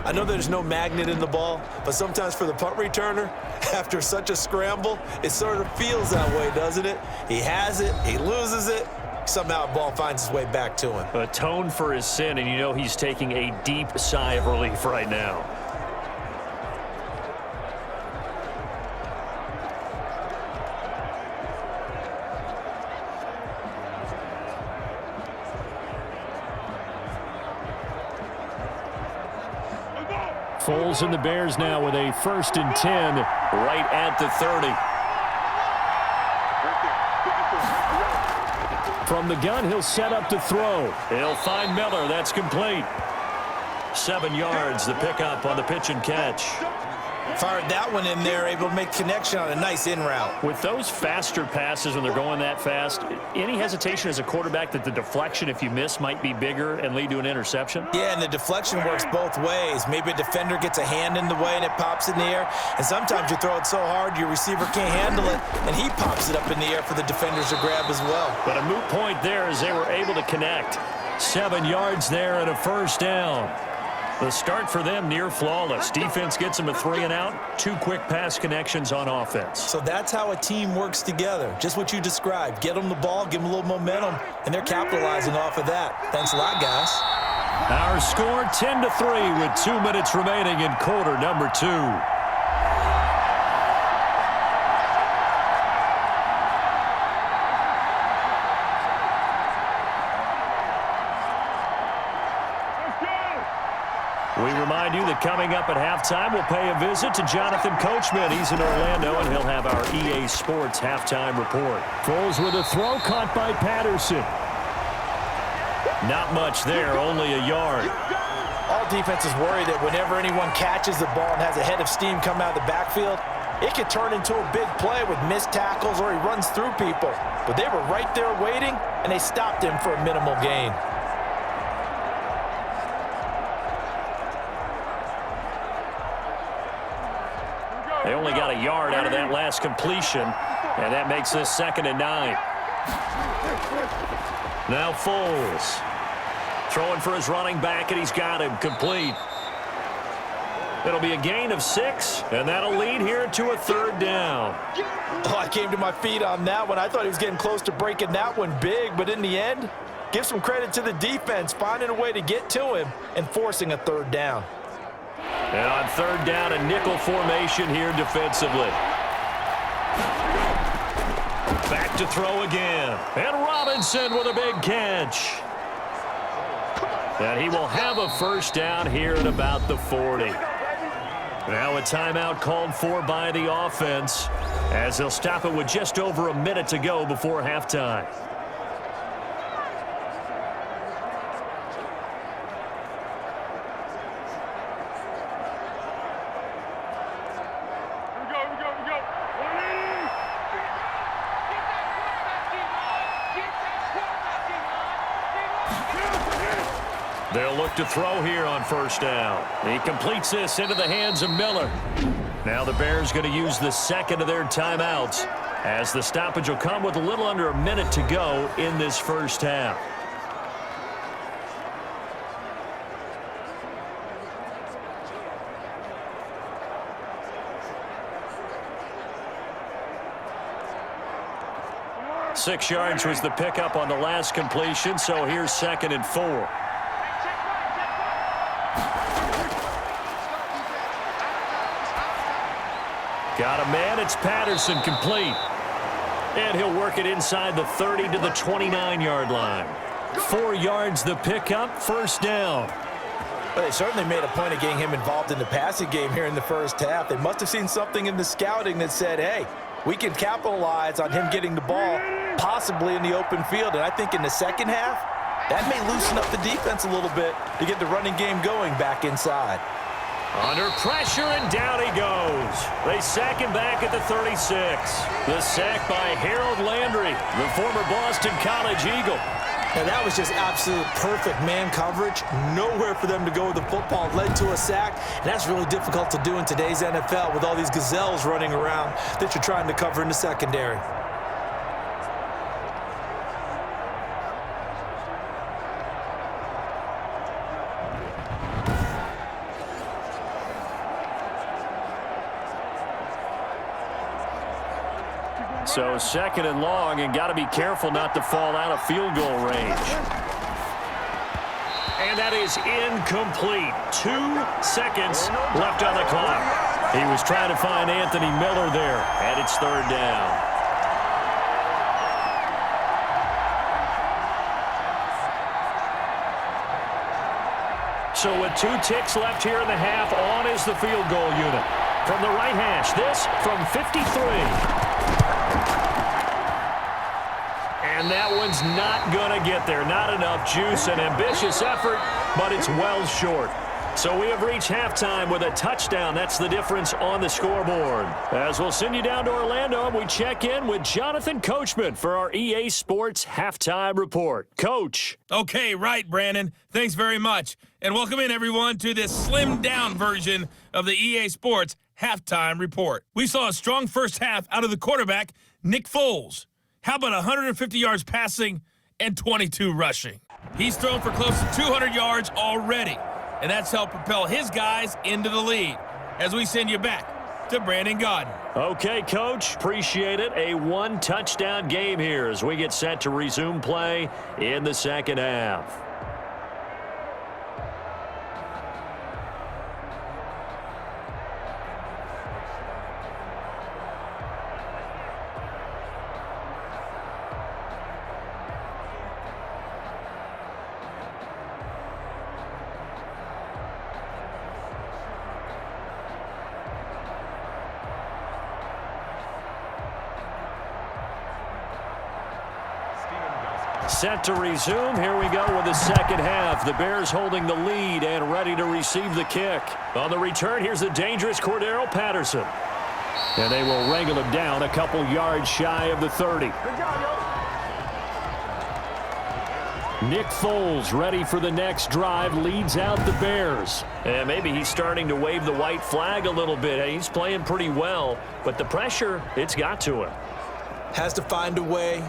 Speaker 3: I know there's no magnet in the ball, but sometimes for the punt returner, after such a scramble, it sort of feels that way, doesn't it? He has it, he loses it, somehow the ball finds its way back to him.
Speaker 2: Atone for his sin, and you know he's taking a deep sigh of relief right now. Foles and the Bears now with a 1st and 10 right at the 30. From the gun, he'll set up to throw. He'll find Miller. That's complete. 7 yards, the pickup on the pitch and catch.
Speaker 3: Fired that one in there, able to make connection on a nice in route.
Speaker 2: With those faster passes when they're going that fast, any hesitation as a quarterback that the deflection, if you miss, might be bigger and lead to an interception?
Speaker 3: Yeah, and the deflection works both ways. Maybe a defender gets a hand in the way and it pops in the air. And sometimes you throw it so hard your receiver can't handle it, and he pops it up in the air for the defenders to grab as well.
Speaker 2: But a moot point there as they were able to connect. 7 yards there and a 1st down. The start for them near flawless. Defense gets them a 3 and out. 2 quick pass connections on offense.
Speaker 3: So that's how a team works together. Just what you described. Get them the ball, give them a little momentum, and they're capitalizing off of that. Thanks a lot, guys.
Speaker 2: Our score 10-3 with 2 minutes remaining in quarter number 2. We remind you that coming up at halftime, we'll pay a visit to Jonathan Coachman. He's in Orlando, and he'll have our EA Sports halftime report. Foles with a throw caught by Patterson. Not much there, only a yard.
Speaker 3: All defenses worry that whenever anyone catches the ball and has a head of steam come out of the backfield, it could turn into a big play with missed tackles or he runs through people. But they were right there waiting, and they stopped him for a minimal gain.
Speaker 2: They only got a yard out of that last completion, and that makes this 2nd and 9. Now Foles. Throwing for his running back, and he's got him complete. It'll be a gain of 6, and that'll lead here to a 3rd down.
Speaker 3: Oh, I came to my feet on that one. I thought he was getting close to breaking that one big, but in the end, give some credit to the defense, finding a way to get to him and forcing a 3rd down.
Speaker 2: And on 3rd down, a nickel formation here defensively. Back to throw again. And Robinson with a big catch. And he will have a 1st down here at about the 40. Now a timeout called for by the offense as they'll stop it with just over a minute to go before halftime. They'll look to throw here on 1st down. He completes this into the hands of Miller. Now the Bears going to use the 2nd of their timeouts as the stoppage will come with a little under a minute to go in this 1st half. Six yards was the pickup on the last completion, so here's 2nd and 4. Got a man, it's Patterson complete. And he'll work it inside the 30 to the 29-yard line. 4 yards the pickup, 1st down.
Speaker 3: Well, they certainly made a point of getting him involved in the passing game here in the 1st half. They must have seen something in the scouting that said, hey, we can capitalize on him getting the ball possibly in the open field. And I think in the 2nd half, that may loosen up the defense a little bit to get the running game going back inside.
Speaker 2: Under pressure, and down he goes. They sack him back at the 36. The sack by Harold Landry, the former Boston College Eagle.
Speaker 3: And that was just absolute perfect man coverage. Nowhere for them to go with the football. Led to a sack. And that's really difficult to do in today's NFL with all these gazelles running around that you're trying to cover in the secondary.
Speaker 2: So 2nd and long, and got to be careful not to fall out of field goal range. And that is incomplete. 2 seconds left on the clock. He was trying to find Anthony Miller there, and it's 3rd down. So with 2 ticks left here in the half, on is the field goal unit. From the right hash, this from 53. And that one's not going to get there. Not enough juice. An ambitious effort, but it's well short. So we have reached halftime with a touchdown. That's the difference on the scoreboard. As we'll send you down to Orlando, we check in with Jonathan Coachman for our EA Sports Halftime Report. Coach.
Speaker 5: Okay, right, Brandon. Thanks very much. And welcome in, everyone, to this slimmed-down version of the EA Sports Halftime Report. We saw a strong 1st half out of the quarterback, Nick Foles. How about 150 yards passing and 22 rushing? He's thrown for close to 200 yards already, and that's helped propel his guys into the lead. As we send you back to Brandon Gaudin.
Speaker 2: Okay, Coach, appreciate it. A 1-touchdown game here as we get set to resume play in the 2nd half. Set to resume. Here we go with the second half. The Bears holding the lead and ready to receive the kick. On the return, here's the dangerous Cordero Patterson. And they will wrangle him down a couple yards shy of the 30. Nick Foles ready for the next drive, leads out the Bears. And maybe he's starting to wave the white flag a little bit. He's playing pretty well, but the pressure, it's got to him.
Speaker 3: Has to find a way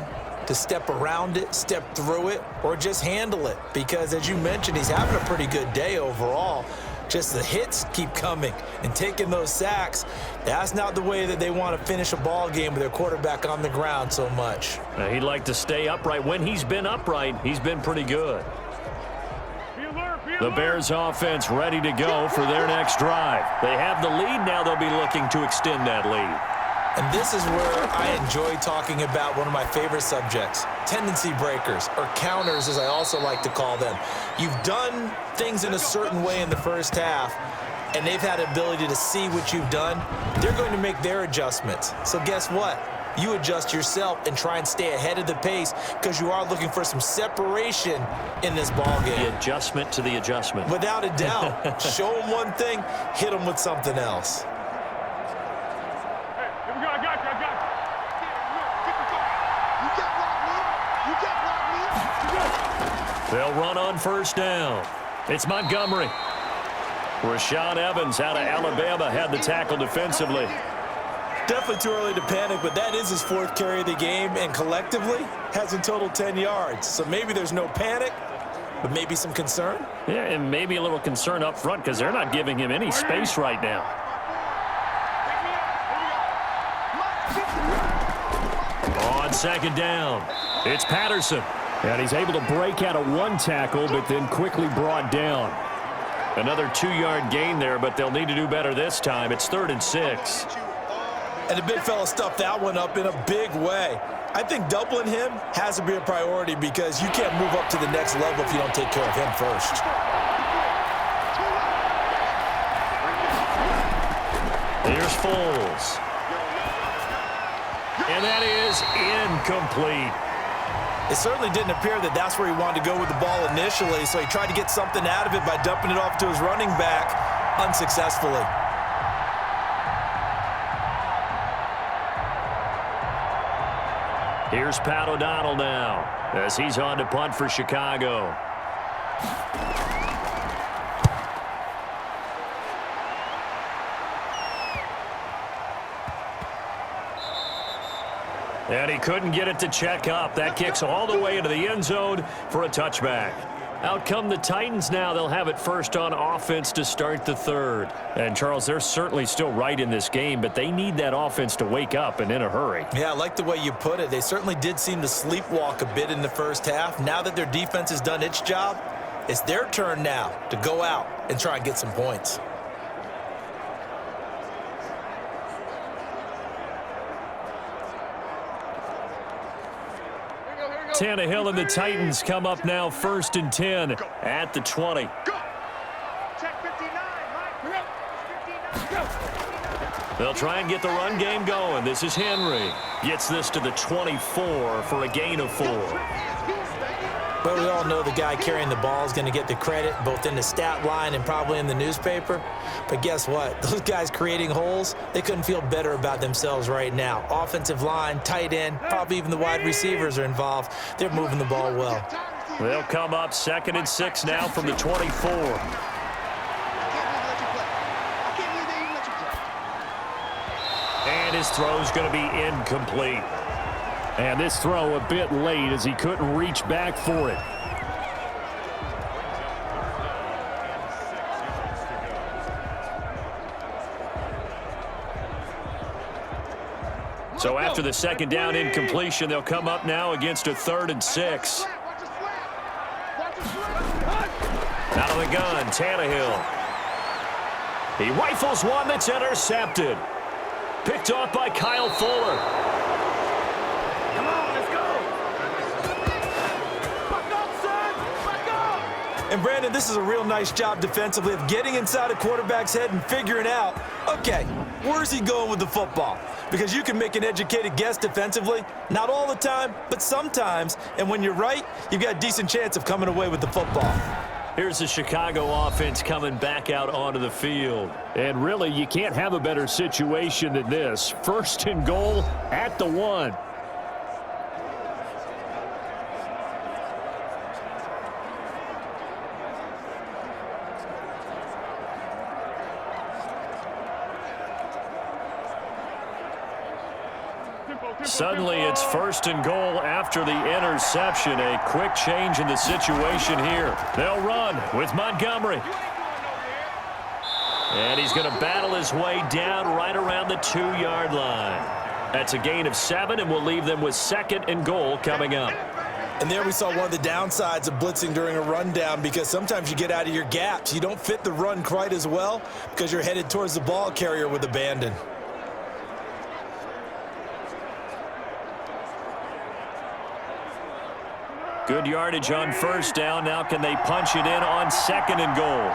Speaker 3: to step around it, step through it, or just handle it. Because as you mentioned, he's having a pretty good day overall. Just the hits keep coming and taking those sacks. That's not the way that they want to finish a ball game with their quarterback on the ground so much.
Speaker 2: He'd like to stay upright. When he's been upright, he's been pretty good. The Bears offense ready to go for their next drive. They have the lead. Now they'll be looking to extend that lead.
Speaker 3: And this is where I enjoy talking about one of my favorite subjects, tendency breakers, or counters as I also like to call them. You've done things in a certain way in the first half, and they've had the ability to see what you've done. They're going to make their adjustments. So guess what? You adjust yourself and try and stay ahead of the pace because you are looking for some separation in this ball game.
Speaker 2: The adjustment to the adjustment.
Speaker 3: Without a doubt. Show them one thing, hit them with something else.
Speaker 2: They'll run on first down. It's Montgomery. Rashaan Evans out of Alabama had the tackle defensively.
Speaker 3: Definitely too early to panic, but that is his fourth carry of the game, and collectively has in total 10 yards. So maybe there's no panic, but maybe some concern.
Speaker 2: Yeah, and maybe a little concern up front because they're not giving him any space right now. On second down, it's Patterson. And he's able to break out of one tackle, but then quickly brought down. Another 2-yard gain there, but they'll need to do better this time. It's 3rd and 6.
Speaker 3: And the big fella stuffed that one up in a big way. I think doubling him has to be a priority because you can't move up to the next level if you don't take care of him first.
Speaker 2: Here's Foles. And that is incomplete.
Speaker 3: It certainly didn't appear that that's where he wanted to go with the ball initially, so he tried to get something out of it by dumping it off to his running back unsuccessfully.
Speaker 2: Here's Pat O'Donnell now as he's on to punt for Chicago. And he couldn't get it to check up. That kicks all the way into the end zone for a touchback. Out come the Titans now. They'll have it first on offense to start the third. And, Charles, they're certainly still right in this game, but they need that offense to wake up and in a hurry.
Speaker 3: Yeah, I like the way you put it. They certainly did seem to sleepwalk a bit in the first half. Now that their defense has done its job, it's their turn now to go out and try and get some points.
Speaker 2: Tannehill and the Titans come up now 1st and 10 at the 20. They'll try and get the run game going. This is Henry. Gets this to the 24 for a gain of 4.
Speaker 3: But we all know the guy carrying the ball is going to get the credit both in the stat line and probably in the newspaper. But guess what? Those guys creating holes, they couldn't feel better about themselves right now. Offensive line, tight end, probably even the wide receivers are involved. They're moving the ball well.
Speaker 2: They'll come up 2nd and 6 now from the 24. And his throw's going to be incomplete. And this throw a bit late as he couldn't reach back for it. So after the second down incompletion, they'll come up now against a 3rd and 6. Out of the gun, Tannehill. He rifles one that's intercepted. Picked off by Kyle Fuller.
Speaker 3: And Brandon, this is a real nice job defensively of getting inside a quarterback's head and figuring out, okay, where's he going with the football? Because you can make an educated guess defensively, not all the time, but sometimes. And when you're right, you've got a decent chance of coming away with the football.
Speaker 2: Here's the Chicago offense coming back out onto the field. And really, you can't have a better situation than this. 1st and goal at the 1. Suddenly, it's 1st and goal after the interception. A quick change in the situation here. They'll run with Montgomery. And he's going to battle his way down right around the 2-yard line. That's a gain of 7, and we'll leave them with 2nd and goal coming up.
Speaker 3: And there we saw one of the downsides of blitzing during a rundown, because sometimes you get out of your gaps. You don't fit the run quite as well because you're headed towards the ball carrier with abandon.
Speaker 2: Good yardage on 1st down. Now can they punch it in on 2nd and goal?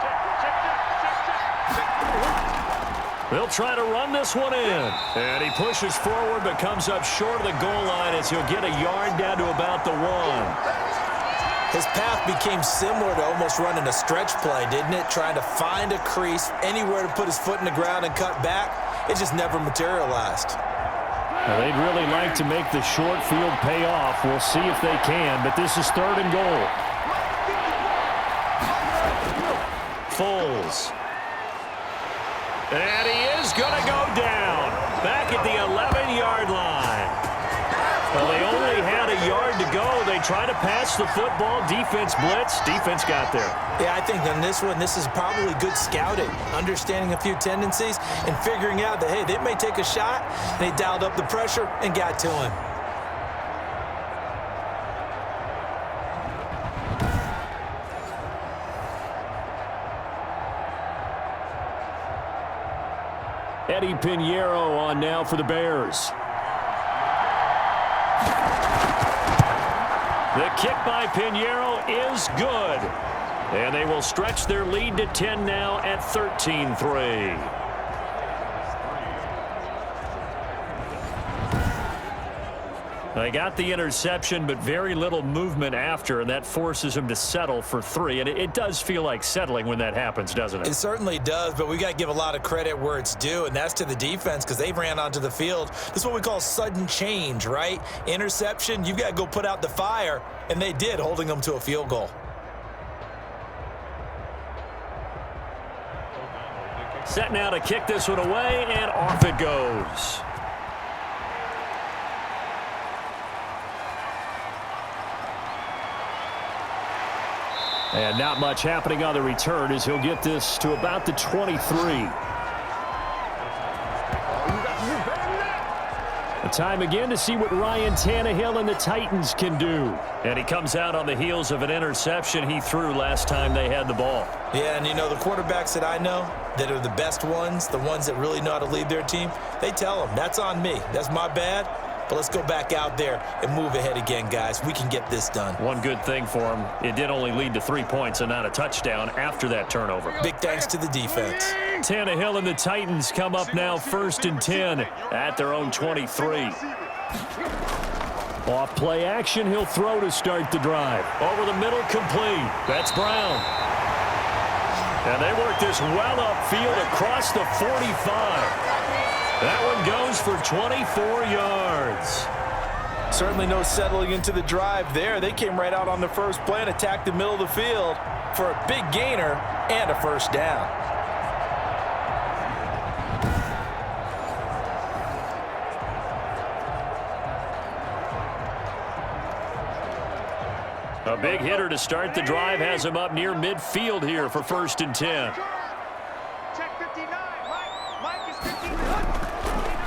Speaker 2: They'll try to run this one in. And he pushes forward but comes up short of the goal line as he'll get a yard down to about the 1.
Speaker 3: His path became similar to almost running a stretch play, didn't it? Trying to find a crease, anywhere to put his foot in the ground and cut back. It just never materialized.
Speaker 2: Well, they'd really like to make the short field pay off. We'll see if they can, but this is 3rd and goal. Foles. And he is going to go down back at the 11-yard line. Well, they only had a yard to go. They try to pass the football. Defense blitz. Defense got there.
Speaker 3: Yeah, I think on this one, this is probably good scouting, understanding a few tendencies and figuring out that, hey, they may take a shot. And they dialed up the pressure and got to him.
Speaker 2: Eddie Pinheiro on now for the Bears. The kick by Pinheiro is good. And they will stretch their lead to 10 now at 13-3. They got the interception, but very little movement after, and that forces them to settle for 3. And it does feel like settling when that happens, doesn't it?
Speaker 3: It certainly does, but we got to give a lot of credit where it's due, and that's to the defense because they ran onto the field. This is what we call sudden change, right? Interception, you've got to go put out the fire, and they did, holding them to a field goal.
Speaker 2: Set now to kick this one away, and off it goes. And not much happening on the return as he'll get this to about the 23. A time again to see what Ryan Tannehill and the Titans can do. And he comes out on the heels of an interception he threw last time they had the ball.
Speaker 3: Yeah, and you know, the quarterbacks that I know that are the best ones, the ones that really know how to lead their team, they tell them, that's on me. That's my bad. But let's go back out there and move ahead again, guys. We can get this done.
Speaker 2: One good thing for him, it did only lead to 3 points and not a touchdown after that turnover.
Speaker 3: Big thanks to the defense.
Speaker 2: Tannehill and the Titans come up now 1st and 10 at their own 23. Off play action, he'll throw to start the drive. Over the middle, complete. That's Brown. And they work this well upfield across the 45. That one goes for 24 yards.
Speaker 3: Certainly no settling into the drive there. They came right out on the first play and attacked the middle of the field for a big gainer and a 1st down.
Speaker 2: A big hitter to start the drive has him up near midfield here for 1st and 10.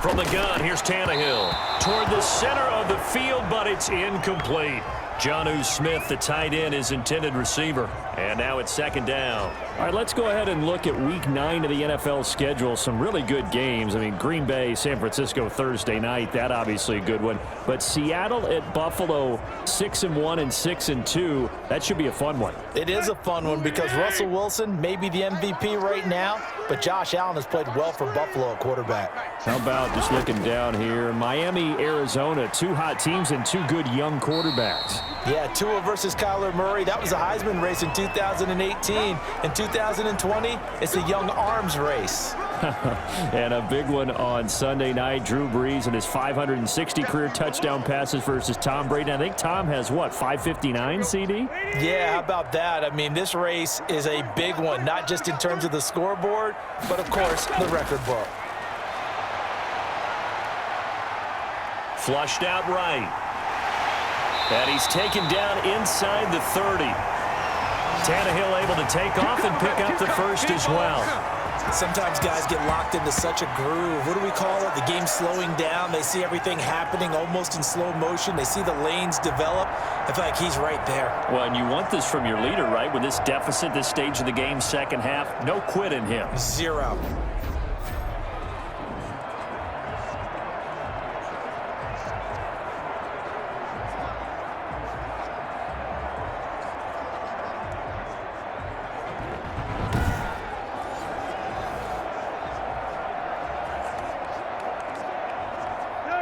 Speaker 2: From the gun, here's Tannehill. Toward the center of the field, but it's incomplete. Jonnu Smith, the tight end, is intended receiver. And now it's 2nd down. All right, let's go ahead and look at Week 9 of the NFL schedule. Some really good games. I mean, Green Bay, San Francisco Thursday night. That obviously a good one. But Seattle at Buffalo, 6-1 and 6-2. That should be a fun one.
Speaker 3: It is a fun one because Russell Wilson may be the MVP right now, but Josh Allen has played well for Buffalo at quarterback.
Speaker 2: How about just looking down here? Miami, Arizona, two hot teams and two good young quarterbacks.
Speaker 3: Yeah, Tua versus Kyler Murray. That was a Heisman race in 2018. In 2020, it's a young arms race.
Speaker 2: And a big one on Sunday night. Drew Brees and his 560 career touchdown passes versus Tom Brady. I think Tom has, what, 559, CD?
Speaker 3: Yeah, how about that? I mean, this race is a big one, not just in terms of the scoreboard, but, of course, the record book.
Speaker 2: Flushed out right. And he's taken down inside the 30. Tannehill able to take off and pick up the first as well.
Speaker 3: Sometimes guys get locked into such a groove. What do we call it? The game's slowing down. They see everything happening almost in slow motion. They see the lanes develop. I feel like he's right there.
Speaker 2: Well, and you want this from your leader, right? With this deficit, this stage of the game, second half, no quit in him.
Speaker 3: Zero.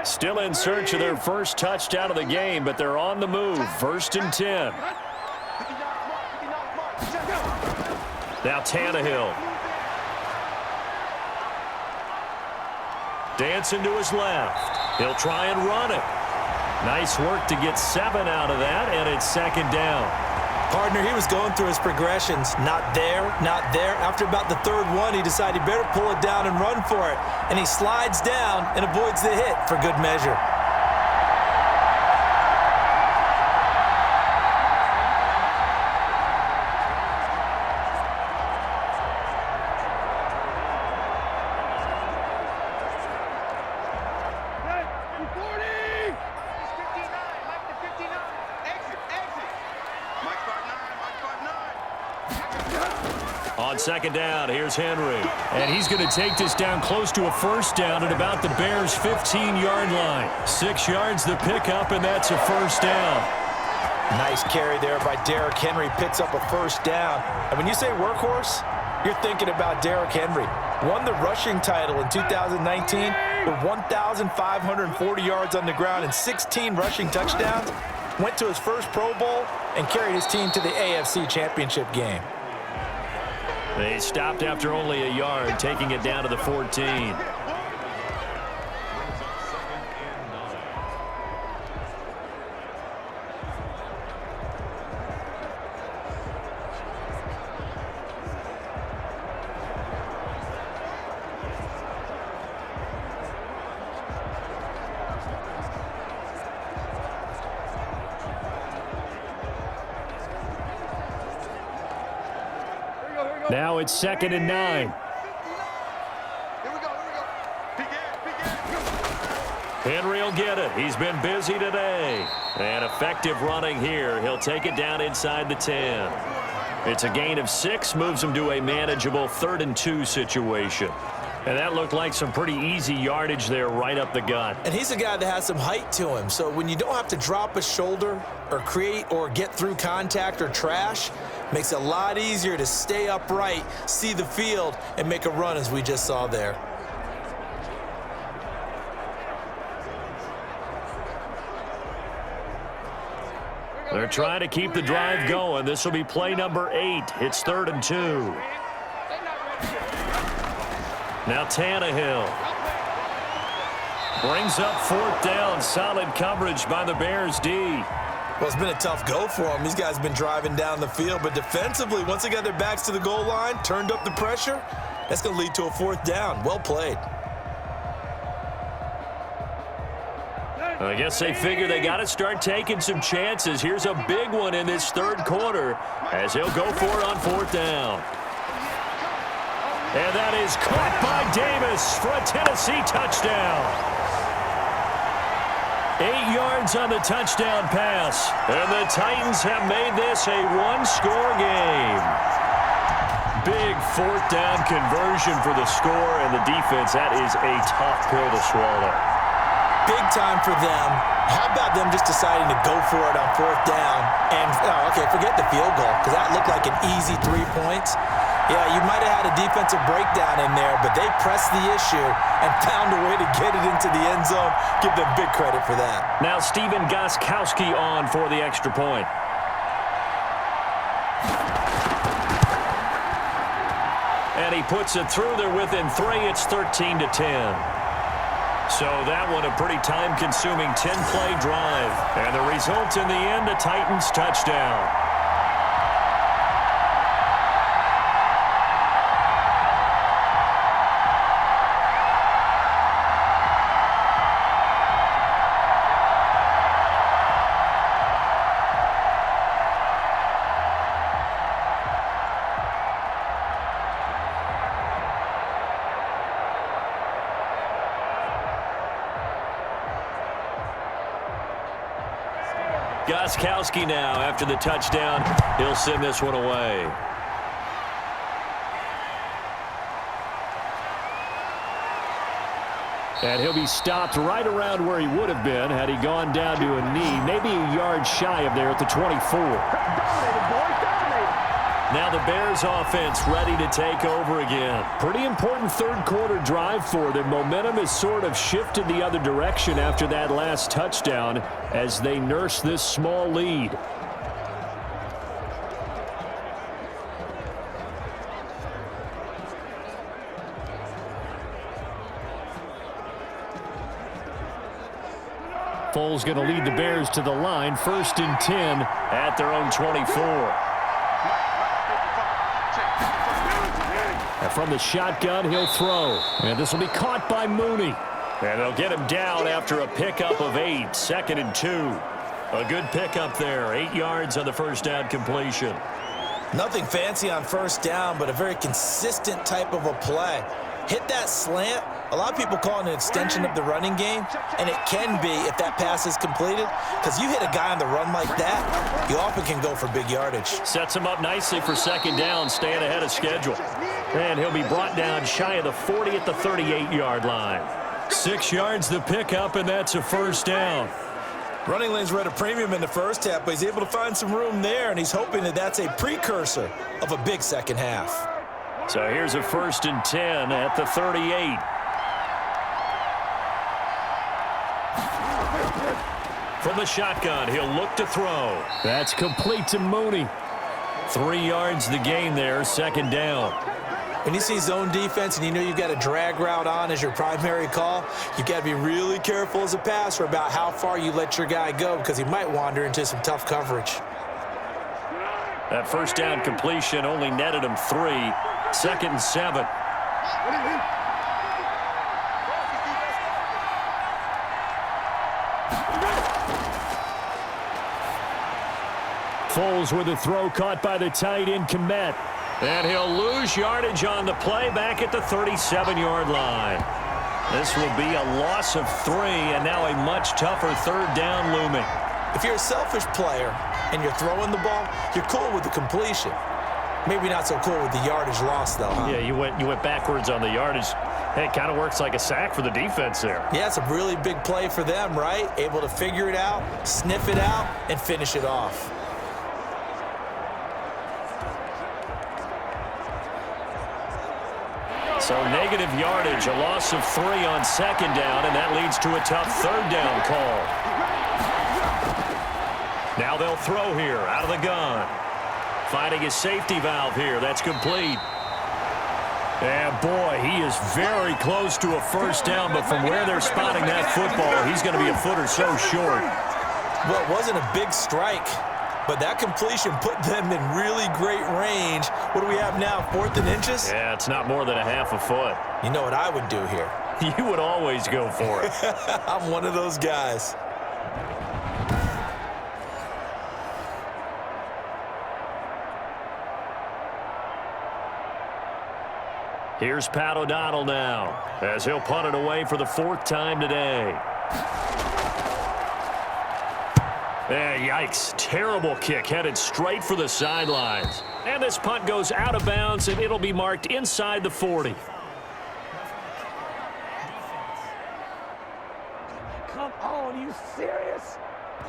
Speaker 2: Still in search of their first touchdown of the game, but they're on the move. 1st and 10. Now Tannehill. Dancing to his left. He'll try and run it. Nice work to get 7 out of that, and it's 2nd down.
Speaker 3: Partner, he was going through his progressions. Not there, not there. After about the 3rd one, he decided he better pull it down and run for it. And he slides down and avoids the hit for good measure.
Speaker 2: On 2nd down, here's Henry. And he's going to take this down close to a 1st down at about the Bears' 15-yard line. 6 yards the pickup, and that's a 1st down.
Speaker 3: Nice carry there by Derrick Henry. Picks up a 1st down. And when you say workhorse, you're thinking about Derrick Henry. Won the rushing title in 2019 with 1,540 yards on the ground and 16 rushing touchdowns. Went to his first Pro Bowl and carried his team to the AFC Championship game.
Speaker 2: They stopped after only a yard, taking it down to the 14. Now it's 2nd and 9. Henry will get it. He's been busy today. And effective running here. He'll take it down inside the 10. It's a gain of 6, moves him to a manageable 3rd and 2 situation. And that looked like some pretty easy yardage there right up the gut.
Speaker 3: And he's a guy that has some height to him. So when you don't have to drop a shoulder or create or get through contact or trash, makes it a lot easier to stay upright, see the field, and make a run as we just saw there.
Speaker 2: They're trying to keep the drive going. This will be play number 8. It's 3rd and 2. Now Tannehill brings up 4th down. Solid coverage by the Bears D.
Speaker 3: Well, it's been a tough go for them. These guys have been driving down the field, but defensively, once they got their backs to the goal line, turned up the pressure, that's going to lead to a 4th down. Well played.
Speaker 2: I guess they figure they got to start taking some chances. Here's a big one in this 3rd quarter as he'll go for it on 4th down. And that is caught by Davis for a Tennessee touchdown. 8 yards on the touchdown pass. And the Titans have made this a 1-score game. big fourth down conversion for the score, and the defense, that is a tough pill to swallow.
Speaker 3: Big time for them. How about them just deciding to go for it on fourth down? And, okay, forget the field goal, because that looked like an easy 3 points. Yeah, you might have had a defensive breakdown in there, but they pressed the issue and found a way to get it into the end zone. Give them big credit for that.
Speaker 2: Now Steven Gostkowski on for the extra point. And he puts it through there within 3. It's 13-10. So that one a pretty time-consuming 10-play drive. And the result in the end, a Titans touchdown. Gostkowski now, after the touchdown, he'll send this one away. And he'll be stopped right around where he would have been had he gone down to a knee, maybe a yard shy of there at the 24. Now the Bears offense ready to take over again. Pretty important third quarter drive for them. Momentum has sort of shifted the other direction after that last touchdown as they nurse this small lead. Foles going to lead the Bears to the line. 1st and 10 at their own 24. And from the shotgun, he'll throw. And this will be caught by Mooney. And they'll get him down after a pickup of 8. 2nd and 2. A good pickup there. 8 yards on the first down completion.
Speaker 3: Nothing fancy on first down, but a very consistent type of a play. Hit that slant. A lot of people call it an extension of the running game, and it can be if that pass is completed, because you hit a guy on the run like that, you often can go for big yardage.
Speaker 2: Sets him up nicely for 2nd down, staying ahead of schedule. And he'll be brought down shy of the 40 at the 38-yard line. 6 yards the pickup, and that's a first down.
Speaker 3: Running lanes were at a premium in the first half, but he's able to find some room there, and he's hoping that that's a precursor of a big second half.
Speaker 2: So here's a 1st and 10 at the 38. From the shotgun, he'll look to throw. That's complete to Mooney. 3 yards the gain there, 2nd down.
Speaker 3: When you see zone defense and you know you've got a drag route on as your primary call, you've got to be really careful as a passer about how far you let your guy go, because he might wander into some tough coverage.
Speaker 2: That first down completion only netted him 3. 2nd and 7. Foles with a throw caught by the tight end, Kmet. And he'll lose yardage on the play back at the 37-yard line. This will be a loss of 3, and now a much tougher 3rd down looming.
Speaker 3: If you're a selfish player and you're throwing the ball, you're cool with the completion. Maybe not so cool with the yardage loss, though, huh?
Speaker 2: Yeah, you went backwards on the yardage. Hey, it kind of works like a sack for the defense there.
Speaker 3: Yeah, it's a really big play for them, right? Able to figure it out, sniff it out, and finish it off.
Speaker 2: So negative yardage, a loss of 3 on 2nd down, and that leads to a tough 3rd down call. Now they'll throw here out of the gun. Finding his safety valve here. That's complete. And boy, he is very close to a first down, but from where they're spotting that football, he's going to be a foot or so short.
Speaker 3: Well, it wasn't a big strike, but that completion put them in really great range. What do we have now, 4th and inches?
Speaker 2: Yeah, it's not more than a half a foot.
Speaker 3: You know what I would do here?
Speaker 2: You would always go for it.
Speaker 3: I'm one of those guys.
Speaker 2: Here's Pat O'Donnell now, as he'll punt it away for the 4th time today. Yikes. Terrible kick headed straight for the sidelines. And this punt goes out of bounds, and it'll be marked inside the 40.
Speaker 4: Come on, you serious?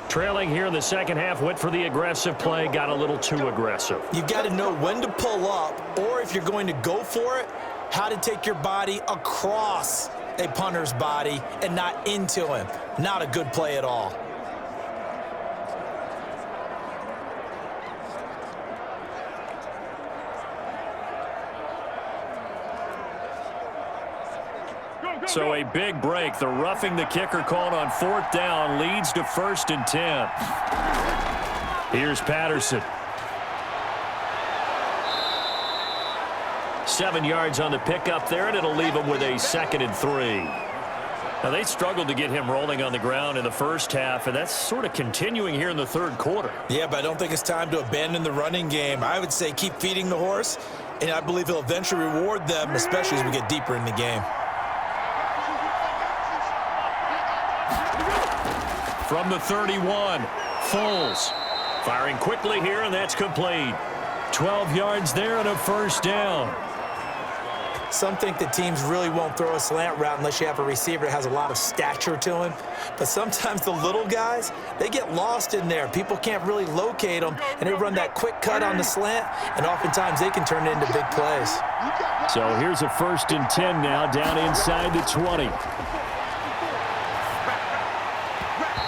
Speaker 2: Trailing here in the second half, went for the aggressive play, got a little too aggressive.
Speaker 3: You've got to know when to pull up, or if you're going to go for it, how to take your body across a punter's body and not into him. Not a good play at all.
Speaker 2: So a big break. The roughing the kicker called on 4th down leads to 1st and 10. Here's Patterson. 7 yards on the pickup there, and it'll leave him with a 2nd and 3. Now, they struggled to get him rolling on the ground in the first half, and that's sort of continuing here in the third quarter.
Speaker 3: Yeah, but I don't think it's time to abandon the running game. I would say keep feeding the horse, and I believe he'll eventually reward them, especially as we get deeper in the game.
Speaker 2: From the 31, Foles firing quickly here, and that's complete. 12 yards there and a 1st down.
Speaker 3: Some think that teams really won't throw a slant route unless you have a receiver that has a lot of stature to him. But sometimes the little guys, they get lost in there. People can't really locate them, and they run that quick cut on the slant, and oftentimes they can turn it into big plays.
Speaker 2: So here's a 1st and 10 now, down inside the 20.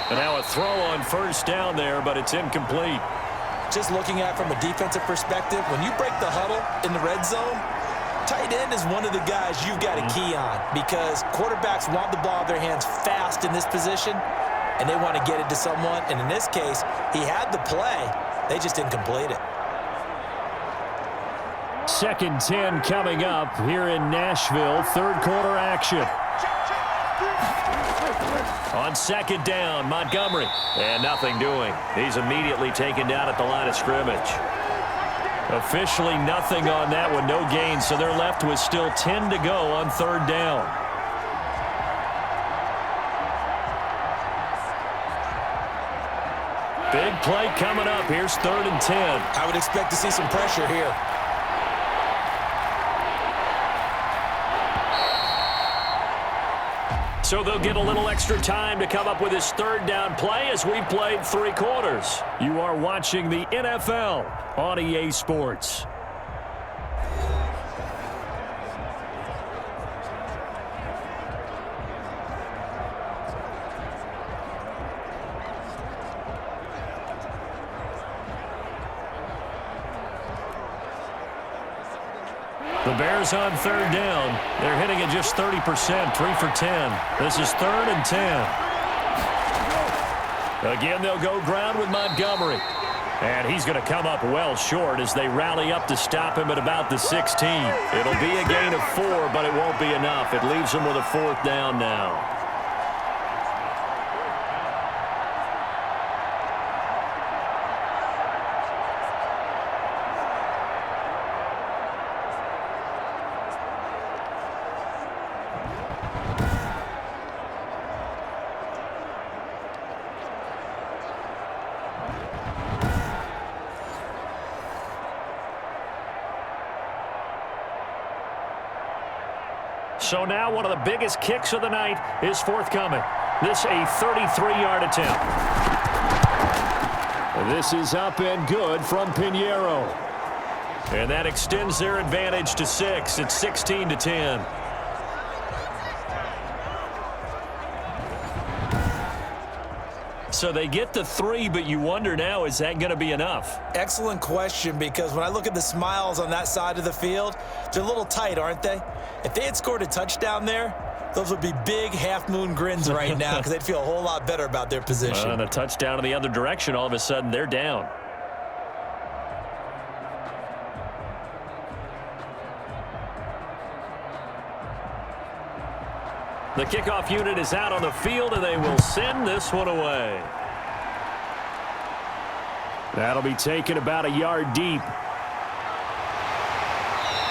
Speaker 2: And now a throw on 1st down there, but it's incomplete.
Speaker 3: Just looking at it from a defensive perspective, when you break the huddle in the red zone, tight end is one of the guys you've got a key on because quarterbacks want the ball in their hands fast in this position, and they want to get it to someone. And in this case, he had the play. They just didn't complete it.
Speaker 2: 2nd 10 coming up here in Nashville. Third quarter action. On 2nd down, Montgomery. And nothing doing. He's immediately taken down at the line of scrimmage. Officially nothing on that one, no gain, so they're left with still 10 to go on 3rd down. Big play coming up. Here's 3rd and 10.
Speaker 3: I would expect to see some pressure here.
Speaker 2: So they'll get a little extra time to come up with his 3rd down play as we played 3 quarters. You are watching the NFL on EA Sports. The Bears on 3rd down. They're hitting at just 30%, 3 for 10. This is 3rd and 10. Again, they'll go ground with Montgomery. And he's going to come up well short as they rally up to stop him at about the 16. It'll be a gain of 4, but it won't be enough. It leaves him with a 4th down now. So now one of the biggest kicks of the night is forthcoming. This a 33-yard attempt. This is up and good from Pinheiro. And that extends their advantage to 6. It's 16 to 10. So they get the 3, but you wonder now, is that going to be enough?
Speaker 3: Excellent question, because when I look at the smiles on that side of the field, they're a little tight, aren't they? If they had scored a touchdown there, those would be big half-moon grins right now because they'd feel a whole lot better about their position.
Speaker 2: And a touchdown in the other direction, all of a sudden they're down. The kickoff unit is out on the field, and they will send this one away. That'll be taken about a yard deep.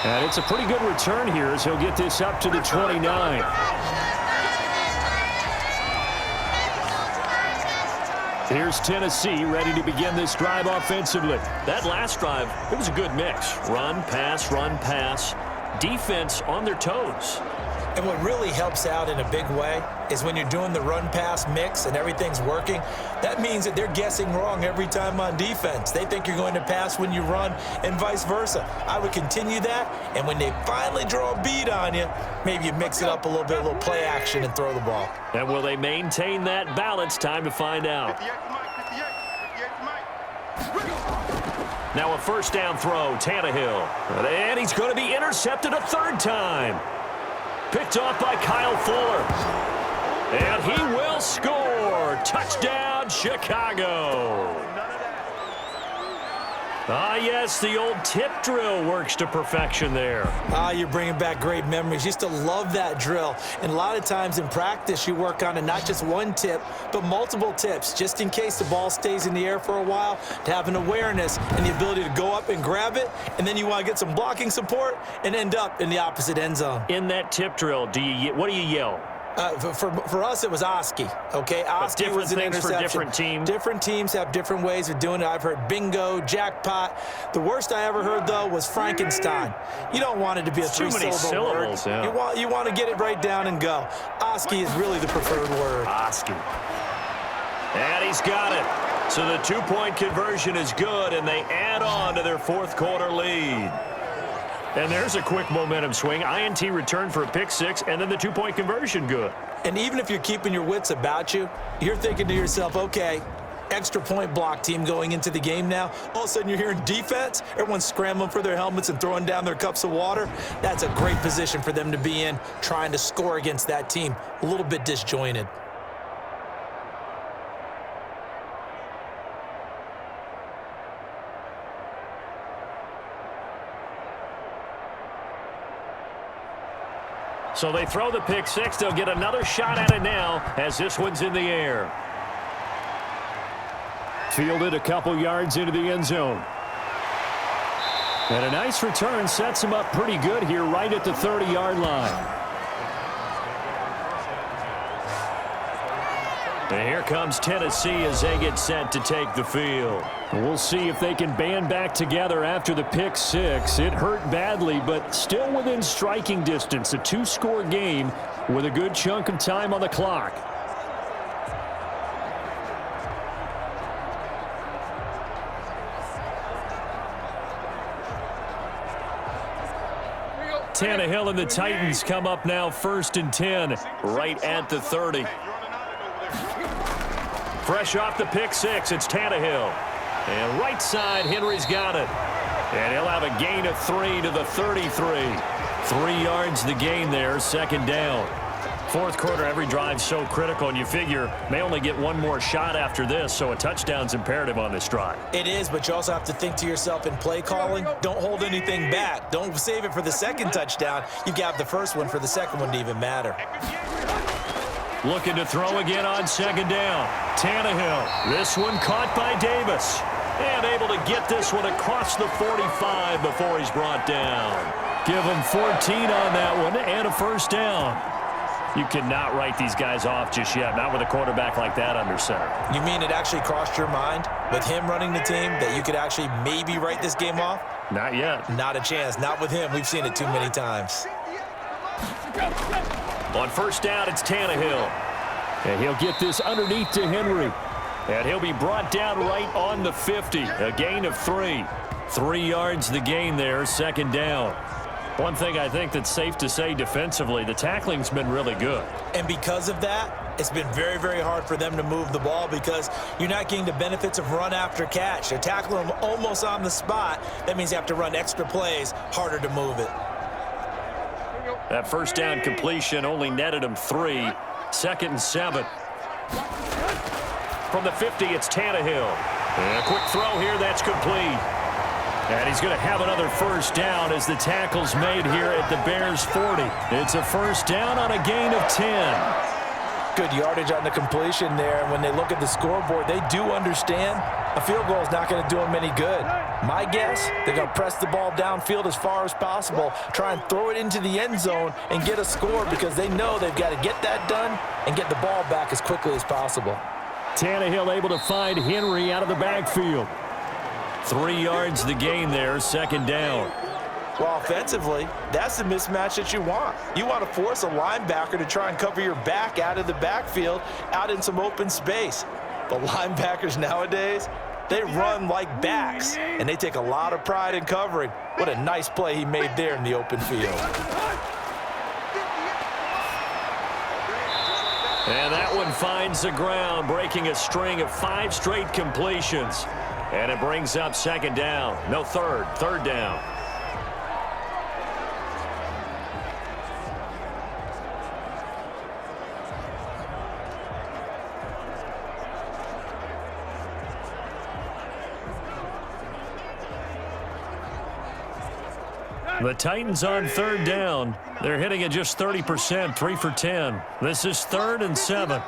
Speaker 2: And it's a pretty good return here as he'll get this up to the 29. Here's Tennessee ready to begin this drive offensively. That last drive, it was a good mix. Run, pass, defense on their toes.
Speaker 3: And what really helps out in a big way is when you're doing the run-pass mix and everything's working, that means that they're guessing wrong every time on defense. They think you're going to pass when you run and vice versa. I would continue that, and when they finally draw a beat on you, maybe you mix it up a little bit, a little play action and throw the ball.
Speaker 2: And will they maintain that balance? Time to find out. Now a first down throw, Tannehill. And he's going to be intercepted a third time. Picked off by Kyle Fuller. And he will score. Touchdown, Chicago. Ah, yes, the old tip drill works to perfection there.
Speaker 3: Ah, you're bringing back great memories. Used to love that drill. And a lot of times in practice, you work on it, not just one tip, but multiple tips, just in case the ball stays in the air for a while, to have an awareness and the ability to go up and grab it, and then you want to get some blocking support and end up in the opposite end zone.
Speaker 2: In that tip drill, what do you yell?
Speaker 3: For us, it was Oski, okay? Oski was an interception.
Speaker 2: For different teams.
Speaker 3: Different teams have different ways of doing it. I've heard bingo, jackpot. The worst I ever heard, though, was Frankenstein. You don't want it to be a three-syllable word.
Speaker 2: Yeah.
Speaker 3: You want to get it right down and go. Oski is really the preferred word.
Speaker 2: Oski. And he's got it. So the two-point conversion is good, and they add on to their fourth quarter lead. And there's a quick momentum swing. INT return for a pick six, and then the two-point conversion good.
Speaker 3: And even if you're keeping your wits about you, you're thinking to yourself, okay, extra point block team going into the game now. All of a sudden you're hearing defense. Everyone's scrambling for their helmets and throwing down their cups of water. That's a great position for them to be in, trying to score against that team. A little bit disjointed.
Speaker 2: So they throw the pick six. They'll get another shot at it now as this one's in the air. Fielded a couple yards into the end zone. And a nice return sets him up pretty good here right at the 30-yard line. And here comes Tennessee as they get set to take the field. We'll see if they can band back together after the pick six. It hurt badly, but still within striking distance. A two-score game with a good chunk of time on the clock. Tannehill and the Titans come up now 1st and 10, right at the 30. Fresh off the pick six, it's Tannehill. And right side, Henry's got it. And he'll have a gain of 3 to the 33. 3 yards the gain there, second down. Fourth quarter, every drive so critical, and you figure may only get one more shot after this, so a touchdown's imperative on this drive.
Speaker 3: It is, but you also have to think to yourself in play calling, don't hold anything back. Don't save it for the second touchdown. You've got the first one for the second one to even matter.
Speaker 2: Looking to throw again on second down. Tannehill. This one caught by Davis. And able to get this one across the 45 before he's brought down. Give him 14 on that one and a first down. You cannot write these guys off just yet, not with a quarterback like that under center.
Speaker 3: You mean it actually crossed your mind with him running the team that you could actually maybe write this game off?
Speaker 2: Not yet.
Speaker 3: Not a chance. Not with him. We've seen it too many times.
Speaker 2: On first down, it's Tannehill. And he'll get this underneath to Henry. And he'll be brought down right on the 50. A gain of 3. 3 yards the gain there, second down. One thing I think that's safe to say defensively, the tackling's been really good.
Speaker 3: And because of that, it's been very, very hard for them to move the ball because you're not getting the benefits of run after catch. They're tackling them almost on the spot. That means you have to run extra plays, harder to move it.
Speaker 2: That first down completion only netted him 3. 2nd and 7. From the 50, it's Tannehill. And a quick throw here, that's complete. And he's going to have another first down as the tackle's made here at the Bears' 40. It's a first down on a gain of 10.
Speaker 3: Good yardage on the completion there. And when they look at the scoreboard, they do understand a field goal is not going to do them any good. My guess, they're going to press the ball downfield as far as possible, try and throw it into the end zone and get a score because they know they've got to get that done and get the ball back as quickly as possible.
Speaker 2: Tannehill able to find Henry out of the backfield. 3 yards the gain there, second down.
Speaker 3: Well, offensively, that's the mismatch that you want. You want to force a linebacker to try and cover your back out of the backfield, out in some open space. The linebackers nowadays, they run like backs, and they take a lot of pride in covering. What a nice play he made there in the open field.
Speaker 2: And that one finds the ground, breaking a string of 5 straight completions. And it brings up second down. No, third down. The Titans on third down. They're hitting at just 30%, 3 for 10. This is 3rd and 7.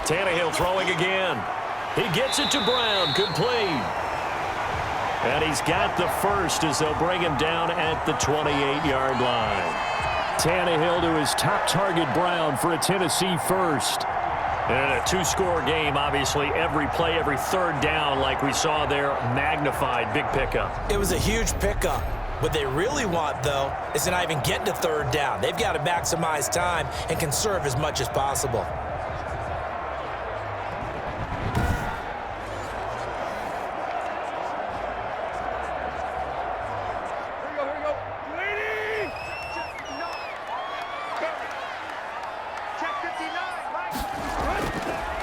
Speaker 2: Tannehill throwing again. He gets it to Brown, complete. And he's got the first as they'll bring him down at the 28-yard line. Tannehill to his top target, Brown, for a Tennessee first. And in a 2-score game, obviously, every play, every third down, like we saw there, magnified. Big pickup.
Speaker 3: It was a huge pickup. What they really want, though, is to not even get to third down. They've got to maximize time and conserve as much as possible.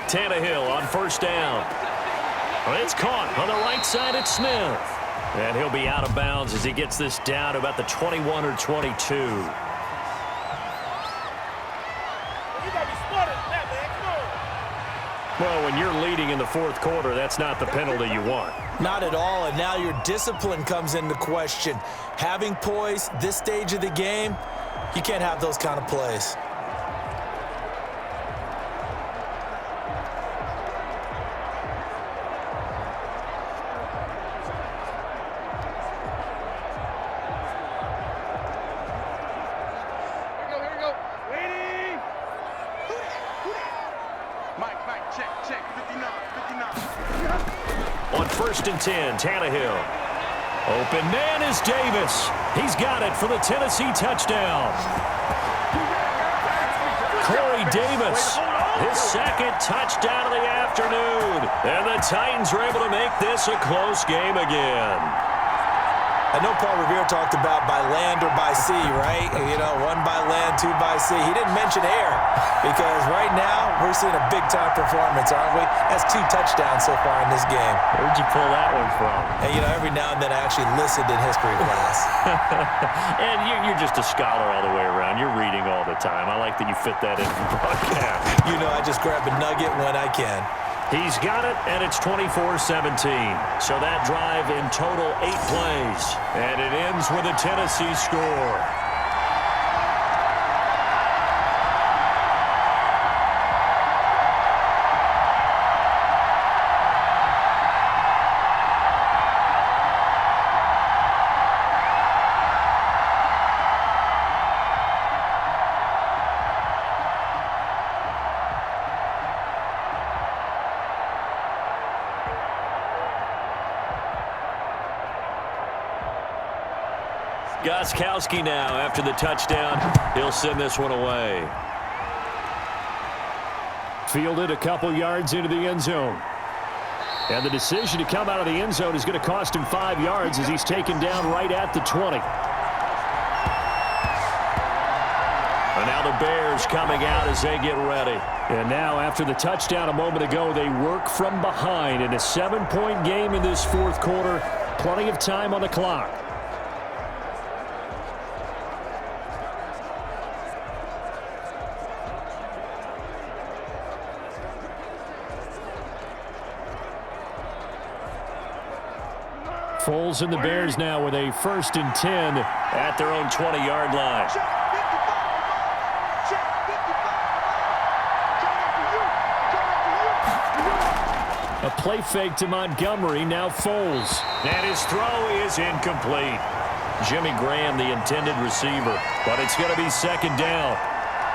Speaker 2: Tannehill on first down. It's caught on the right side at Smith. And he'll be out of bounds as he gets this down to about the 21 or 22. Well, when you're leading in the fourth quarter, that's not the penalty you want.
Speaker 3: Not at all, and now your discipline comes into question. Having poise this stage of the game, you can't have those kind of plays.
Speaker 2: On 1st and 10, Tannehill. Open man is Davis. He's got it for the Tennessee touchdown. Corey Davis, his second touchdown of the afternoon. And the Titans are able to make this a close game again.
Speaker 3: I know Paul Revere talked about by land or by sea, right? You know, 1 by land, 2 by sea. He didn't mention air because right now we're seeing a big-time performance, aren't we? That's 2 touchdowns so far in this game.
Speaker 2: Where'd you pull that one from?
Speaker 3: And, you know, every now and then I actually listened in history class.
Speaker 2: And you're just a scholar all the way around. You're reading all the time. I like that you fit that in the broadcast.
Speaker 3: You know, I just grab a nugget when I can.
Speaker 2: He's got it, and it's 24-17. So that drive in total 8 plays. And it ends with a Tennessee score. Gostkowski now after the touchdown. He'll send this one away. Fielded a couple yards into the end zone. And the decision to come out of the end zone is going to cost him 5 yards as he's taken down right at the 20. And now the Bears coming out as they get ready. And now after the touchdown a moment ago, they work from behind in a 7-point game in this fourth quarter. Plenty of time on the clock. Foles and the Bears now with a 1st and 10 at their own 20-yard line. A play fake to Montgomery, now Foles. And his throw is incomplete. Jimmy Graham, the intended receiver, but it's going to be second down.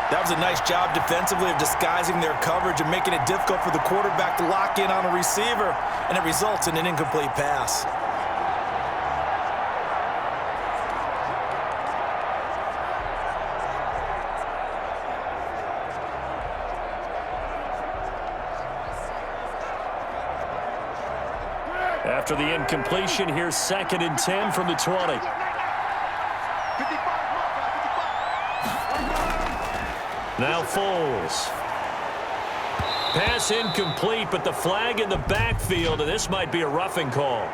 Speaker 3: That was a nice job defensively of disguising their coverage and making it difficult for the quarterback to lock in on a receiver, and it results in an incomplete pass.
Speaker 2: After the incompletion, here's 2nd and 10 from the 20. Now Foles. Pass incomplete, but the flag in the backfield, and this might be a roughing call.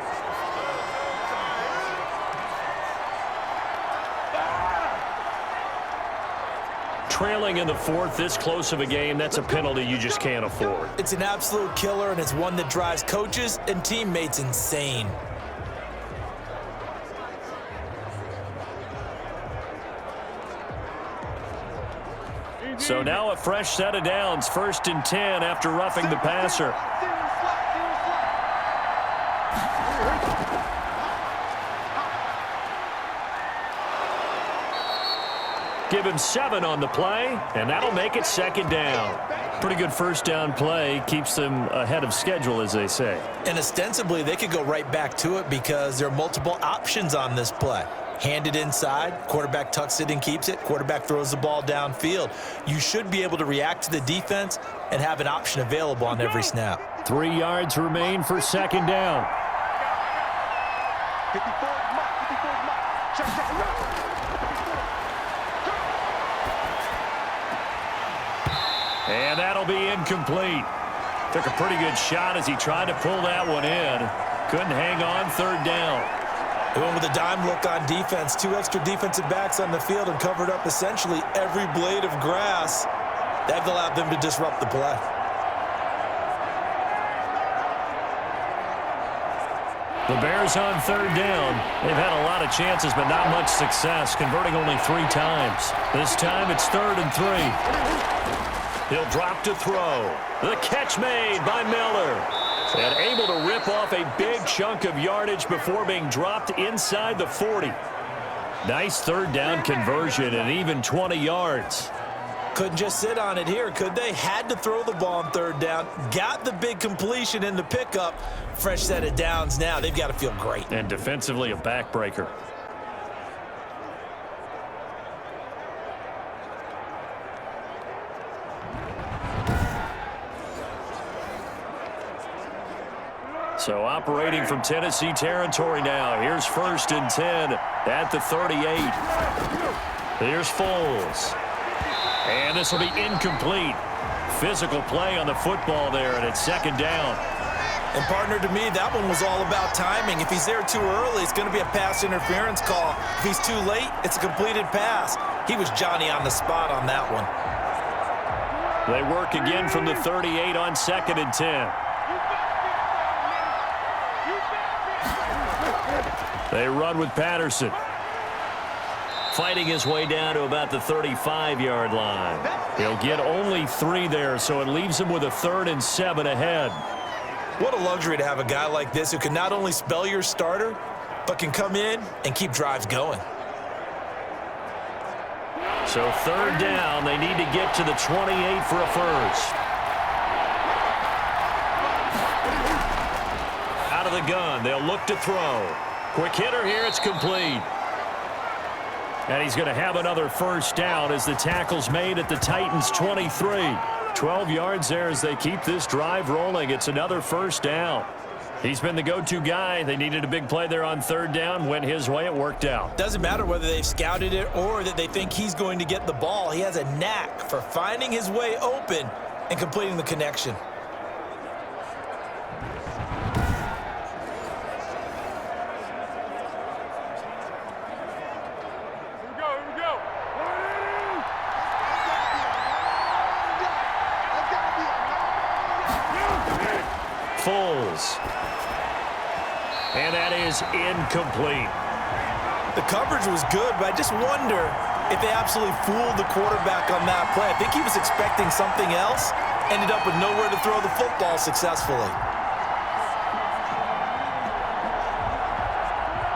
Speaker 2: Trailing in the 4th, this close of a game, that's a penalty you just can't afford.
Speaker 3: It's an absolute killer, and it's one that drives coaches and teammates insane.
Speaker 2: So now a fresh set of downs, 1st and 10 after roughing the passer. Give him 7 on the play, and that'll make it 2nd down. Pretty good first down play. Keeps them ahead of schedule, as they say.
Speaker 3: And ostensibly, they could go right back to it because there are multiple options on this play. Hand it inside, quarterback tucks it and keeps it, quarterback throws the ball downfield. You should be able to react to the defense and have an option available on every snap.
Speaker 2: 3 yards remain for 2nd down. And that'll be incomplete. Took a pretty good shot as he tried to pull that one in. Couldn't hang on 3rd down.
Speaker 3: They went with a dime look on defense. 2 extra defensive backs on the field and covered up essentially every blade of grass. That allowed them to disrupt the play.
Speaker 2: The Bears on 3rd down. They've had a lot of chances, but not much success, converting only 3 times. This time it's 3rd and 3. He'll drop to throw. The catch made by Miller. And able to rip off a big chunk of yardage before being dropped inside the 40. Nice 3rd down conversion and even 20 yards.
Speaker 3: Couldn't just sit on it here, could they? Had to throw the ball on 3rd down. Got the big completion in the pickup. Fresh set of downs now. They've got to feel great.
Speaker 2: And defensively a backbreaker. So operating from Tennessee territory now. Here's 1st and 10 at the 38. Here's Foles. And this will be incomplete. Physical play on the football there, and it's 2nd down.
Speaker 3: And partner, to me, that one was all about timing. If he's there too early, it's going to be a pass interference call. If he's too late, it's a completed pass. He was Johnny on the spot on that one.
Speaker 2: They work again from the 38 on 2nd and 10. They run with Patterson. Fighting his way down to about the 35-yard line. He'll get only 3 there, so it leaves him with a 3rd and 7 ahead.
Speaker 3: What a luxury to have a guy like this who can not only spell your starter, but can come in and keep drives going.
Speaker 2: So 3rd down, they need to get to the 28 for a first. Out of the gun, they'll look to throw. Quick hitter here, it's complete. And he's going to have another first down as the tackle's made at the Titans' 23. 12 yards there as they keep this drive rolling. It's another first down. He's been the go-to guy. They needed a big play there on 3rd down. Went his way, it worked out.
Speaker 3: Doesn't matter whether they've scouted it or that they think he's going to get the ball. He has a knack for finding his way open and completing the connection.
Speaker 2: Foles. And that is incomplete.
Speaker 3: The coverage was good, but I just wonder if they absolutely fooled the quarterback on that play. I think he was expecting something else, ended up with nowhere to throw the football successfully.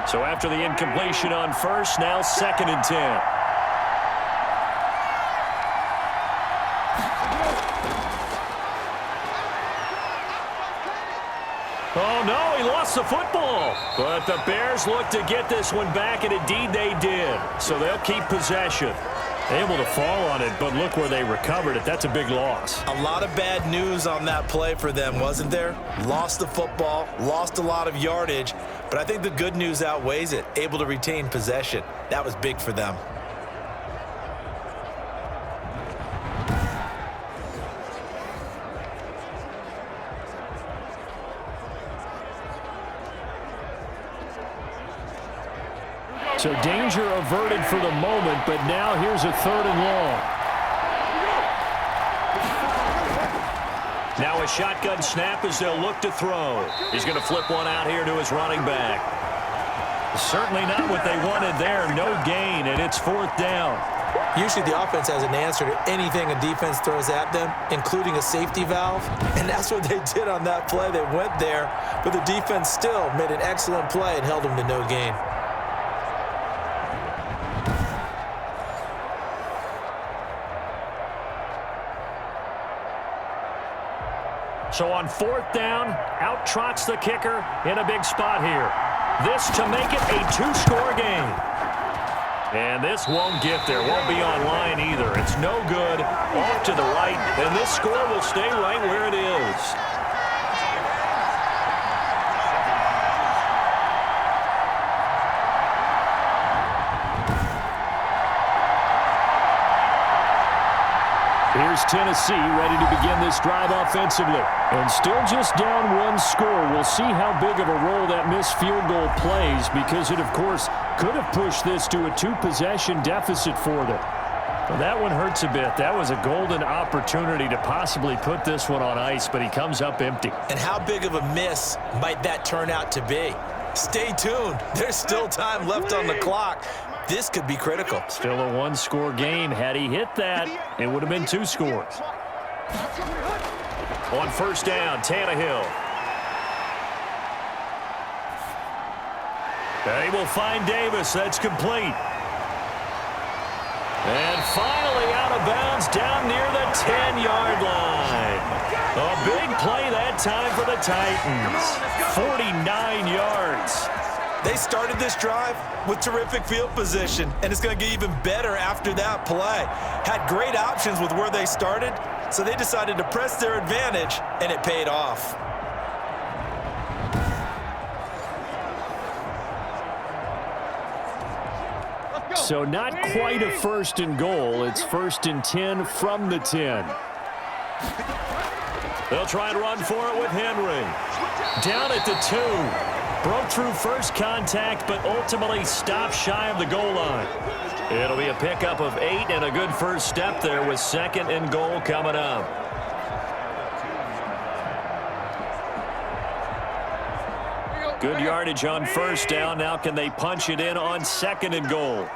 Speaker 2: So after the incompletion on first, now 2nd and 10. Oh, no, he lost the football. But the Bears look to get this one back, and indeed they did. So they'll keep possession. Able to fall on it, but look where they recovered it. That's a big loss.
Speaker 3: A lot of bad news on that play for them, wasn't there? Lost the football, lost a lot of yardage, but I think the good news outweighs it. Able to retain possession. That was big for them.
Speaker 2: So danger averted for the moment, but now here's a 3rd and long. Now a shotgun snap as they'll look to throw. He's going to flip one out here to his running back. Certainly not what they wanted there. No gain, and it's 4th down.
Speaker 3: Usually the offense has an answer to anything a defense throws at them, including a safety valve, and that's what they did on that play. They went there, but the defense still made an excellent play and held them to no gain.
Speaker 2: So on 4th down, out trots the kicker in a big spot here. This to make it a 2-score game. And this won't get there, won't be online either. It's no good, off to the right, and this score will stay right where it is. Here's Tennessee ready to begin this drive offensively. And still just down 1 score. We'll see how big of a role that missed field goal plays because it, of course, could have pushed this to a 2-possession deficit for them. Well, that one hurts a bit. That was a golden opportunity to possibly put this one on ice, but he comes up empty.
Speaker 3: And how big of a miss might that turn out to be? Stay tuned. There's still time left on the clock. This could be critical.
Speaker 2: Still a 1-score game. Had he hit that, it would have been 2 scores. On 1st down, Tannehill. They will find Davis. That's complete. And finally out of bounds down near the 10-yard line. A big play that time for the Titans. 49 yards.
Speaker 3: They started this drive with terrific field position, and it's going to get even better after that play. Had great options with where they started, so they decided to press their advantage, and it paid off.
Speaker 2: So not quite a 1st and goal. It's 1st and 10 from the 10. They'll try and run for it with Henry. Down at the 2. Broke through first contact, but ultimately stopped shy of the goal line. It'll be a pickup of 8 and a good first step there with 2nd and goal coming up. Good yardage on 1st down. Now can they punch it in on 2nd and goal?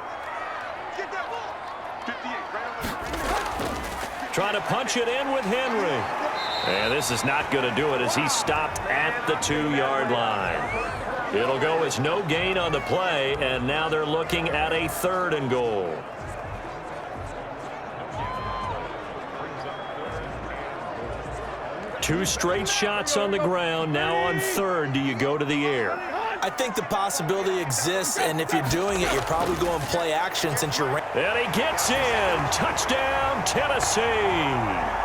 Speaker 2: Trying to punch it in with Henry. And this is not going to do it as he stopped at the 2-yard line. It'll go as no gain on the play, and now they're looking at a 3rd and goal. Two straight shots on the ground. Now on 3rd, do you go to the air?
Speaker 3: I think the possibility exists, and if you're doing it, you're probably going play action since you're...
Speaker 2: And he gets in. Touchdown, Tennessee.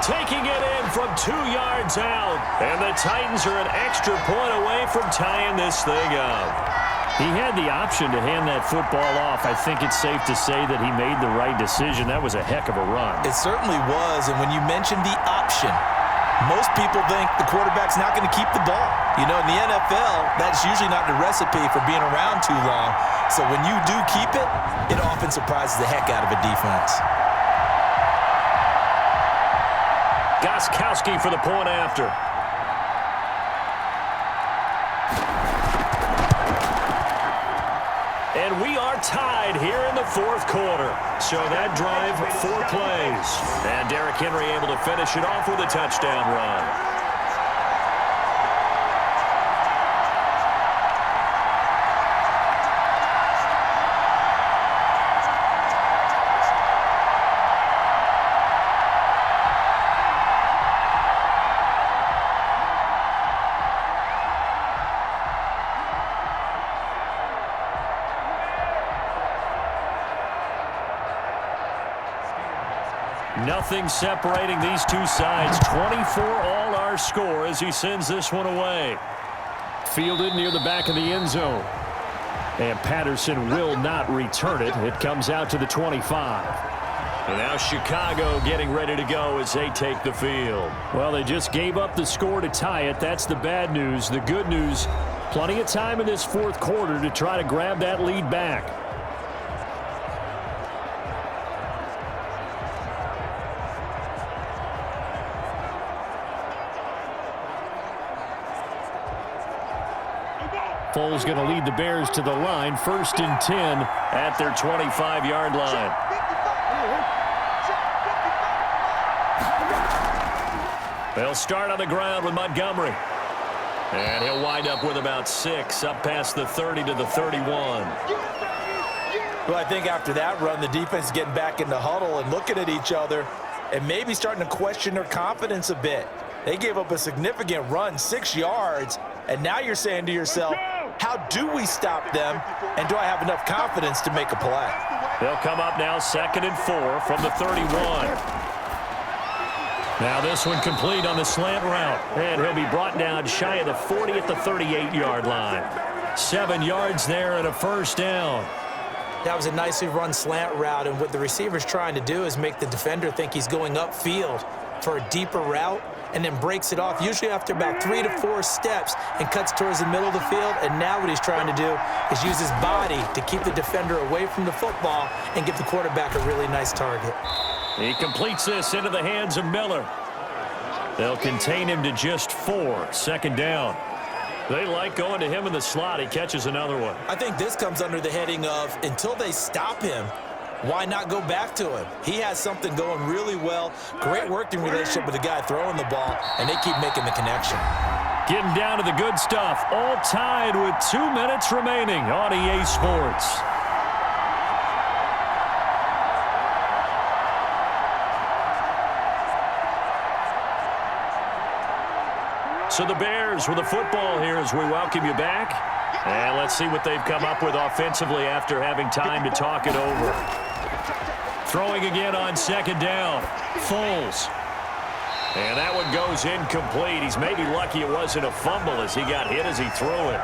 Speaker 2: Taking it in from 2 yards out. And the Titans are an extra point away from tying this thing up. He had the option to hand that football off. I think it's safe to say that he made the right decision. That was a heck of a run.
Speaker 3: It certainly was, and when you mentioned the option, most people think the quarterback's not going to keep the ball. You know, in the NFL, that's usually not the recipe for being around too long. So when you do keep it, it often surprises the heck out of a defense.
Speaker 2: Gostkowski for the point after. And we are tied here in the 4th quarter. So that drive, 4 plays. And Derrick Henry able to finish it off with a touchdown run. Nothing separating these two sides. 24 all our score as he sends this one away. Fielded near the back of the end zone. And Patterson will not return it. It comes out to the 25. And now Chicago getting ready to go as they take the field. Well, they just gave up the score to tie it. That's the bad news. The good news, plenty of time in this fourth quarter to try to grab that lead back. Foles going to lead the Bears to the line. 1st and 10 at their 25-yard line. They'll start on the ground with Montgomery. And he'll wind up with about 6 up past the 30 to the 31.
Speaker 3: Well, I think after that run, the defense is getting back in the huddle and looking at each other and maybe starting to question their confidence a bit. They gave up a significant run, 6 yards, and now you're saying to yourself, how do we stop them, and do I have enough confidence to make a play?
Speaker 2: They'll come up now 2nd and 4 from the 31. Now this one complete on the slant route, and he'll be brought down shy of the 40 at the 38-yard line. 7 yards there and a 1st down.
Speaker 3: That was a nicely run slant route, and what the receiver's trying to do is make the defender think he's going upfield for a deeper route, and then breaks it off, usually after about 3 to 4 steps, and cuts towards the middle of the field. And now what he's trying to do is use his body to keep the defender away from the football and give the quarterback a really nice target.
Speaker 2: He completes this into the hands of Miller. They'll contain him to just 4. 2nd down. They like going to him in the slot. He catches another one.
Speaker 3: I think this comes under the heading of, until they stop him, why not go back to him? He has something going really well. Great working relationship with the guy throwing the ball, and they keep making the connection.
Speaker 2: Getting down to the good stuff. All tied with 2 minutes remaining on EA Sports. So the Bears with the football here as we welcome you back. And let's see what they've come up with offensively after having time to talk it over. Throwing again on 2nd down. Foles. And that one goes incomplete. He's maybe lucky it wasn't a fumble as he got hit as he threw it.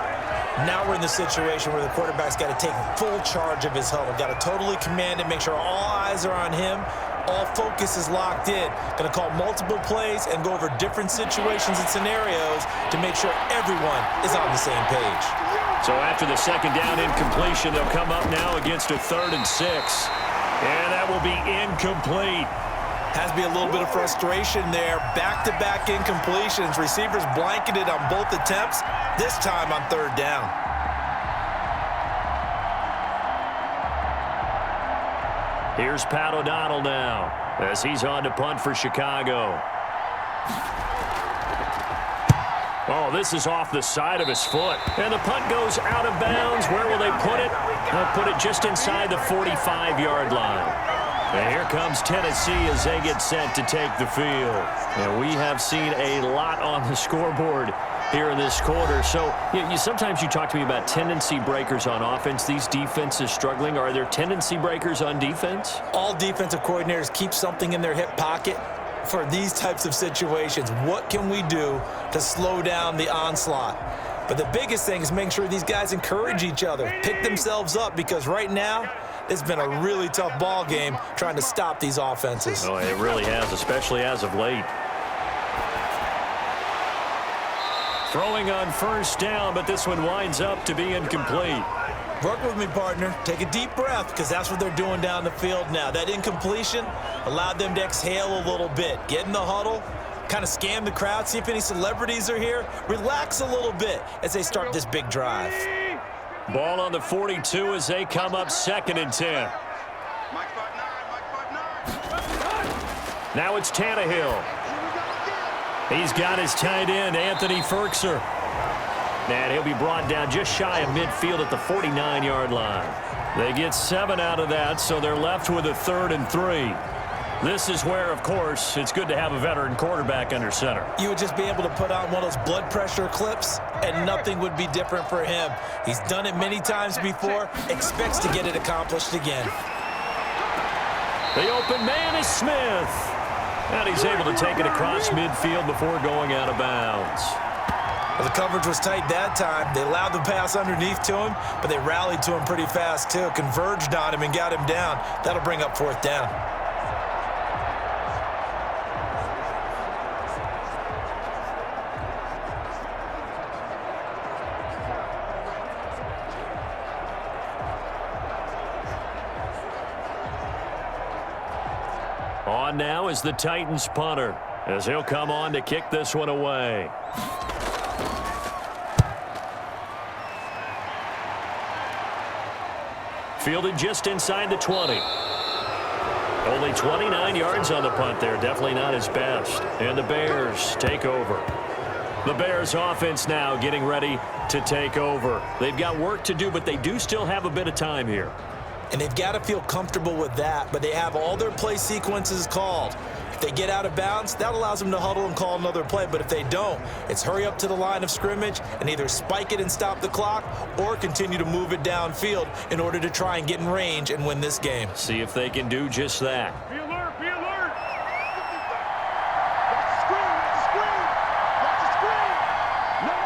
Speaker 3: Now we're in the situation where the quarterback's got to take full charge of his huddle. Got to totally command it, make sure all eyes are on him. All focus is locked in. Going to call multiple plays and go over different situations and scenarios to make sure everyone is on the same page.
Speaker 2: So after the 2nd down incompletion, they'll come up now against a 3rd and 6. And that will be incomplete.
Speaker 3: Has to be a little bit of frustration there. Back-to-back incompletions. Receivers blanketed on both attempts, this time on 3rd down.
Speaker 2: Here's Pat O'Donnell now as he's on to punt for Chicago. Oh, this is off the side of his foot. And the punt goes out of bounds. Where will they put it? They'll put it just inside the 45-yard line. And here comes Tennessee as they get set to take the field. And we have seen a lot on the scoreboard here in this quarter. So sometimes you talk to me about tendency breakers on offense. These defenses struggling. Are there tendency breakers on defense?
Speaker 3: All defensive coordinators keep something in their hip pocket for these types of situations. What can we do to slow down the onslaught? But the biggest thing is making sure these guys encourage each other, pick themselves up, because right now it's been a really tough ball game trying to stop these offenses.
Speaker 2: Oh, it really has, especially as of late. Throwing on 1st down, but this one winds up to be incomplete.
Speaker 3: Work with me, partner. Take a deep breath, because that's what they're doing down the field now. That incompletion allowed them to exhale a little bit. Get in the huddle, kind of scan the crowd, see if any celebrities are here. Relax a little bit as they start this big drive.
Speaker 2: Ball on the 42 as they come up 2nd and 10. Now it's Tannehill. He's got his tight end, Anthony Ferkser. And he'll be brought down just shy of midfield at the 49-yard line. They get 7 out of that, so they're left with a 3rd and 3. This is where, of course, it's good to have a veteran quarterback under center.
Speaker 3: You would just be able to put on one of those blood pressure clips, and nothing would be different for him. He's done it many times before, expects to get it accomplished again.
Speaker 2: The open man is Smith. And he's able to take it across midfield before going out of bounds.
Speaker 3: Well, the coverage was tight that time. They allowed the pass underneath to him, but they rallied to him pretty fast, too. Converged on him and got him down. That'll bring up 4th down.
Speaker 2: On now is the Titans punter, as he'll come on to kick this one away. Fielded just inside the 20. Only 29 yards on the punt there. Definitely not his best. And the Bears take over. The Bears offense now getting ready to take over. They've got work to do, but they do still have a bit of time here.
Speaker 3: And they've got to feel comfortable with that, but they have all their play sequences called. If they get out of bounds, that allows them to huddle and call another play. But if they don't, it's hurry up to the line of scrimmage and either spike it and stop the clock or continue to move it downfield in order to try and get in range and win this game.
Speaker 2: See if they can do just that.
Speaker 4: Be alert, be alert. Watch the screen, watch the screen. Watch the screen. No.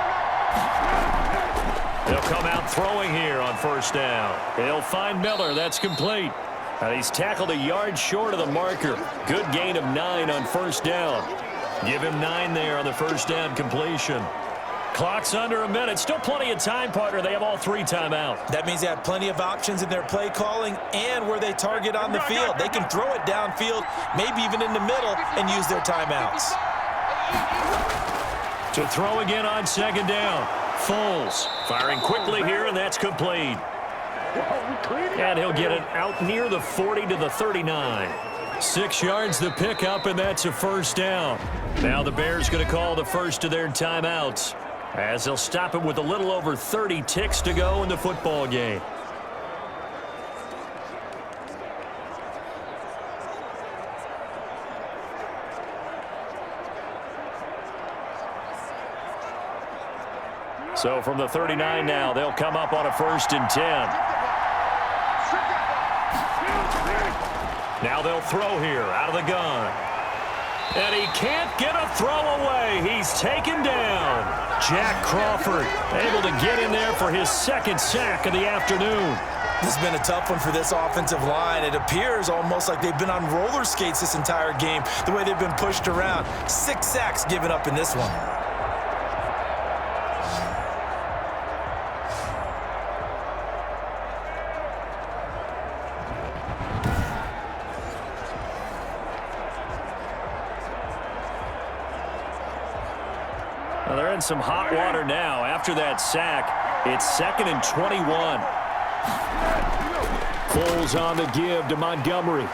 Speaker 2: They'll come out throwing here on 1st down. They'll find Miller. That's complete. And he's tackled a yard short of the marker. Good gain of 9 on 1st down. Give him 9 there on the 1st down completion. Clock's under a minute. Still plenty of time, partner. They have all 3 timeouts.
Speaker 3: That means they have plenty of options in their play calling and where they target on the field. They can throw it downfield, maybe even in the middle, and use their timeouts.
Speaker 2: To throw again on 2nd down. Foles firing quickly here, and that's complete. And he'll get it out near the 40 to the 39. 6 yards the pickup, and that's a 1st down. Now the Bears going to call the first of their timeouts, as they'll stop it with a little over 30 ticks to go in the football game. So from the 39 now, they'll come up on a 1st and 10. Now they'll throw here out of the gun. And he can't get a throw away. He's taken down. Jack Crawford able to get in there for his 2nd sack of the afternoon.
Speaker 3: This has been a tough one for this offensive line. It appears almost like they've been on roller skates this entire game, the way they've been pushed around. 6 sacks given up in this one.
Speaker 2: Well, they're in some hot water now. After that sack, it's 2nd and 21. Foles on the give to Montgomery.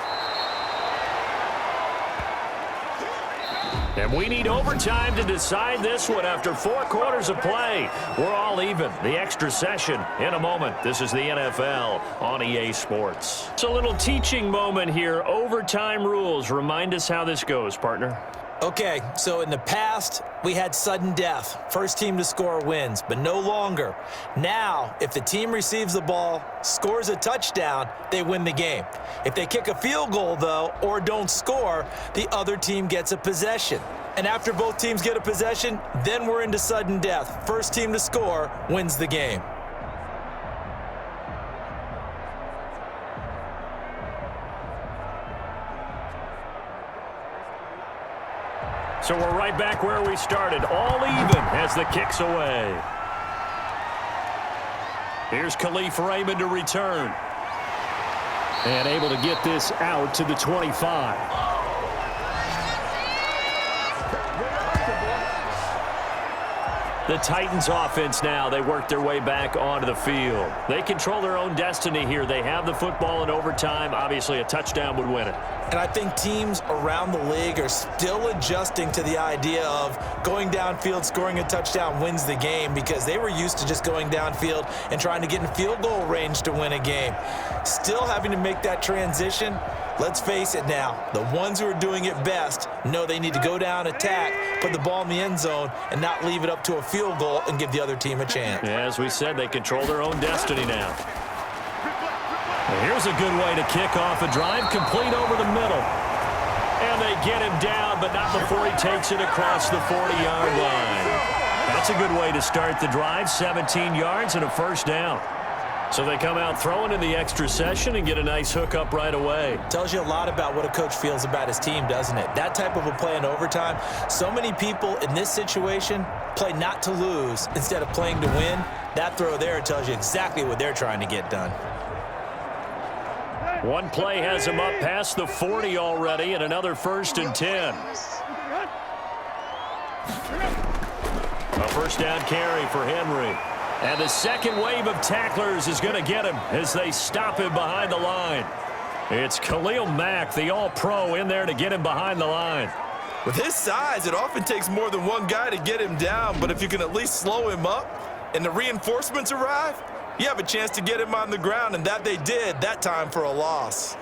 Speaker 2: And we need overtime to decide this one after 4 quarters of play. We're all even. The extra session in a moment. This is the NFL on EA Sports. It's a little teaching moment here. Overtime rules. Remind us how this goes, partner.
Speaker 3: Okay, so in the past, we had sudden death. First team to score wins, but no longer. Now, if the team receives the ball, scores a touchdown, they win the game. If they kick a field goal, though, or don't score, the other team gets a possession. And after both teams get a possession, then we're into sudden death. First team to score wins the game.
Speaker 2: So we're right back where we started, all even as the kick's away. Here's Khalif Raymond to return. And able to get this out to the 25. The Titans offense now, they work their way back onto the field. They control their own destiny here. They have the football in overtime. Obviously, a touchdown would win it.
Speaker 3: And I think teams around the league are still adjusting to the idea of going downfield, scoring a touchdown wins the game, because they were used to just going downfield and trying to get in field goal range to win a game. Still having to make that transition. Let's face it now, the ones who are doing it best know they need to go down, attack, put the ball in the end zone, and not leave it up to a field goal and give the other team a chance.
Speaker 2: As we said, they control their own destiny now. Here's a good way to kick off a drive, complete over the middle. And they get him down, but not before he takes it across the 40-yard line. That's a good way to start the drive, 17 yards and a first down. So they come out throwing in the extra session and get a nice hookup right away.
Speaker 3: Tells you a lot about what a coach feels about his team, doesn't it? That type of a play in overtime, so many people in this situation play not to lose instead of playing to win. That throw there tells you exactly what they're trying to get done.
Speaker 2: One play has him up past the 40 already, and another 1st and 10. A first down carry for Henry. And the second wave of tacklers is going to get him as they stop him behind the line. It's Khalil Mack, the all-pro, in there to get him behind the line.
Speaker 3: With his size, it often takes more than one guy to get him down, but if you can at least slow him up and the reinforcements arrive, you have a chance to get him on the ground, and that they did that time for a loss.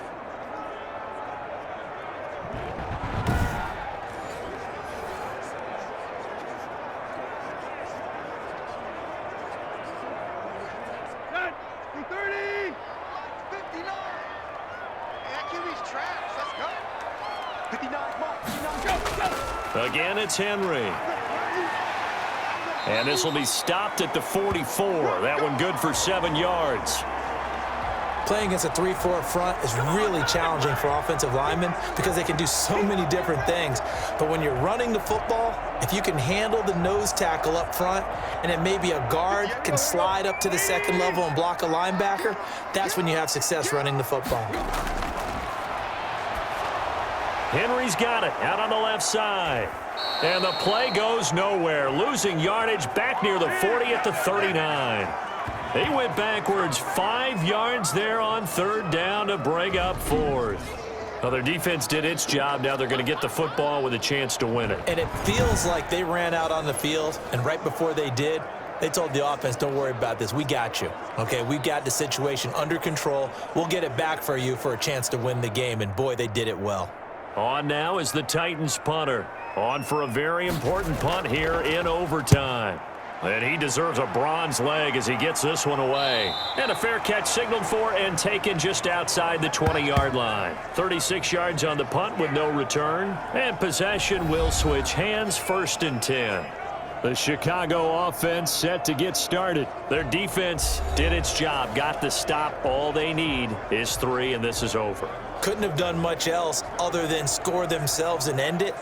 Speaker 2: Again, it's Henry. And this will be stopped at the 44. That one good for 7 yards.
Speaker 3: Playing against a 3-4 front is really challenging for offensive linemen because they can do so many different things. But when you're running the football, if you can handle the nose tackle up front and then maybe a guard can slide up to the second level and block a linebacker, that's when you have success running the football.
Speaker 2: Henry's got it out on the left side. And the play goes nowhere, losing yardage back near the 40 at the 39. They went backwards 5 yards there on 3rd down to bring up 4th. Well, their defense did its job. Now they're going to get the football with a chance to win it.
Speaker 3: And it feels like they ran out on the field, and right before they did, they told the offense, don't worry about this. We got you. Okay, we've got the situation under control. We'll get it back for you for a chance to win the game. And, boy, they did it well.
Speaker 2: On now is the Titans punter. On for a very important punt here in overtime. And he deserves a bronze leg as he gets this one away. And a fair catch signaled for and taken just outside the 20-yard line. 36 yards on the punt with no return. And possession will switch hands, 1st and 10. The Chicago offense set to get started. Their defense did its job, got the stop. All they need is 3, and this is over.
Speaker 3: Couldn't have done much else other than score themselves and end it.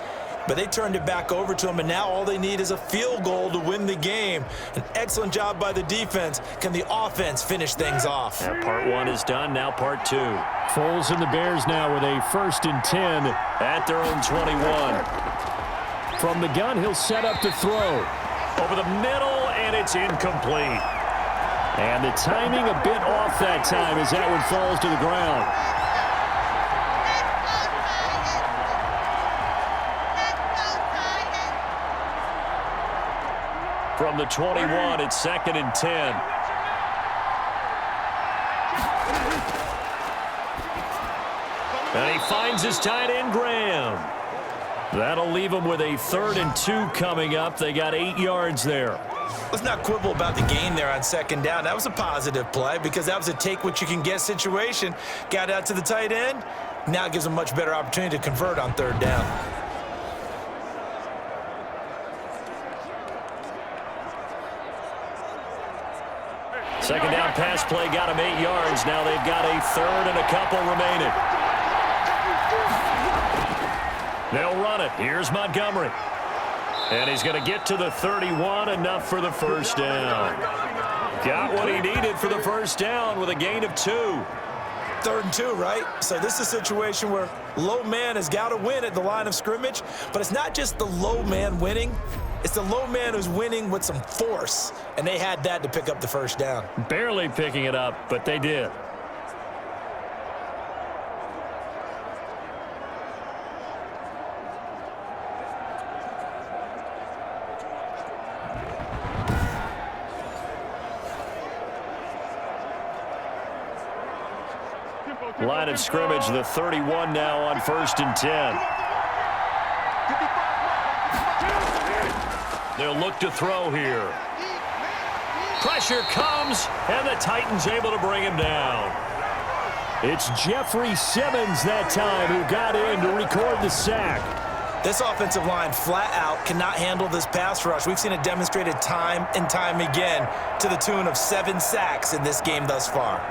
Speaker 3: But they turned it back over to them, and now all they need is a field goal to win the game. An excellent job by the defense. Can the offense finish things off?
Speaker 2: Yeah, part 1 is done, now part 2. Foles and the Bears now with a 1st and 10 at their own 21. From the gun, he'll set up to throw. Over the middle, and it's incomplete. And the timing a bit off that time as that one falls to the ground. From the 21, it's 2nd and 10. And he finds his tight end, Graham. That'll leave him with a 3rd and 2 coming up. They got 8 yards there.
Speaker 3: Let's not quibble about the gain there on 2nd down. That was a positive play because that was a take-what-you-can-get situation. Got out to the tight end. Now it gives them a much better opportunity to convert on 3rd down.
Speaker 2: Second down pass play got him 8 yards. Now they've got a 3rd and a couple remaining. They'll run it. Here's Montgomery. And he's going to get to the 31, enough for the first down. Got what he needed for the first down with a gain of 2.
Speaker 3: 3rd and 2, right? So this is a situation where low man has got to win at the line of scrimmage, but it's not just the low man winning. It's the low man who's winning with some force, and they had that to pick up the first down.
Speaker 2: Barely picking it up, but they did. Line of scrimmage, the 31 now on 1st and 10. They'll look to throw here. Pressure comes, and the Titans able to bring him down. It's Jeffrey Simmons that time who got in to record the sack.
Speaker 3: This offensive line flat out cannot handle this pass rush. We've seen it demonstrated time and time again to the tune of 7 sacks in this game thus far.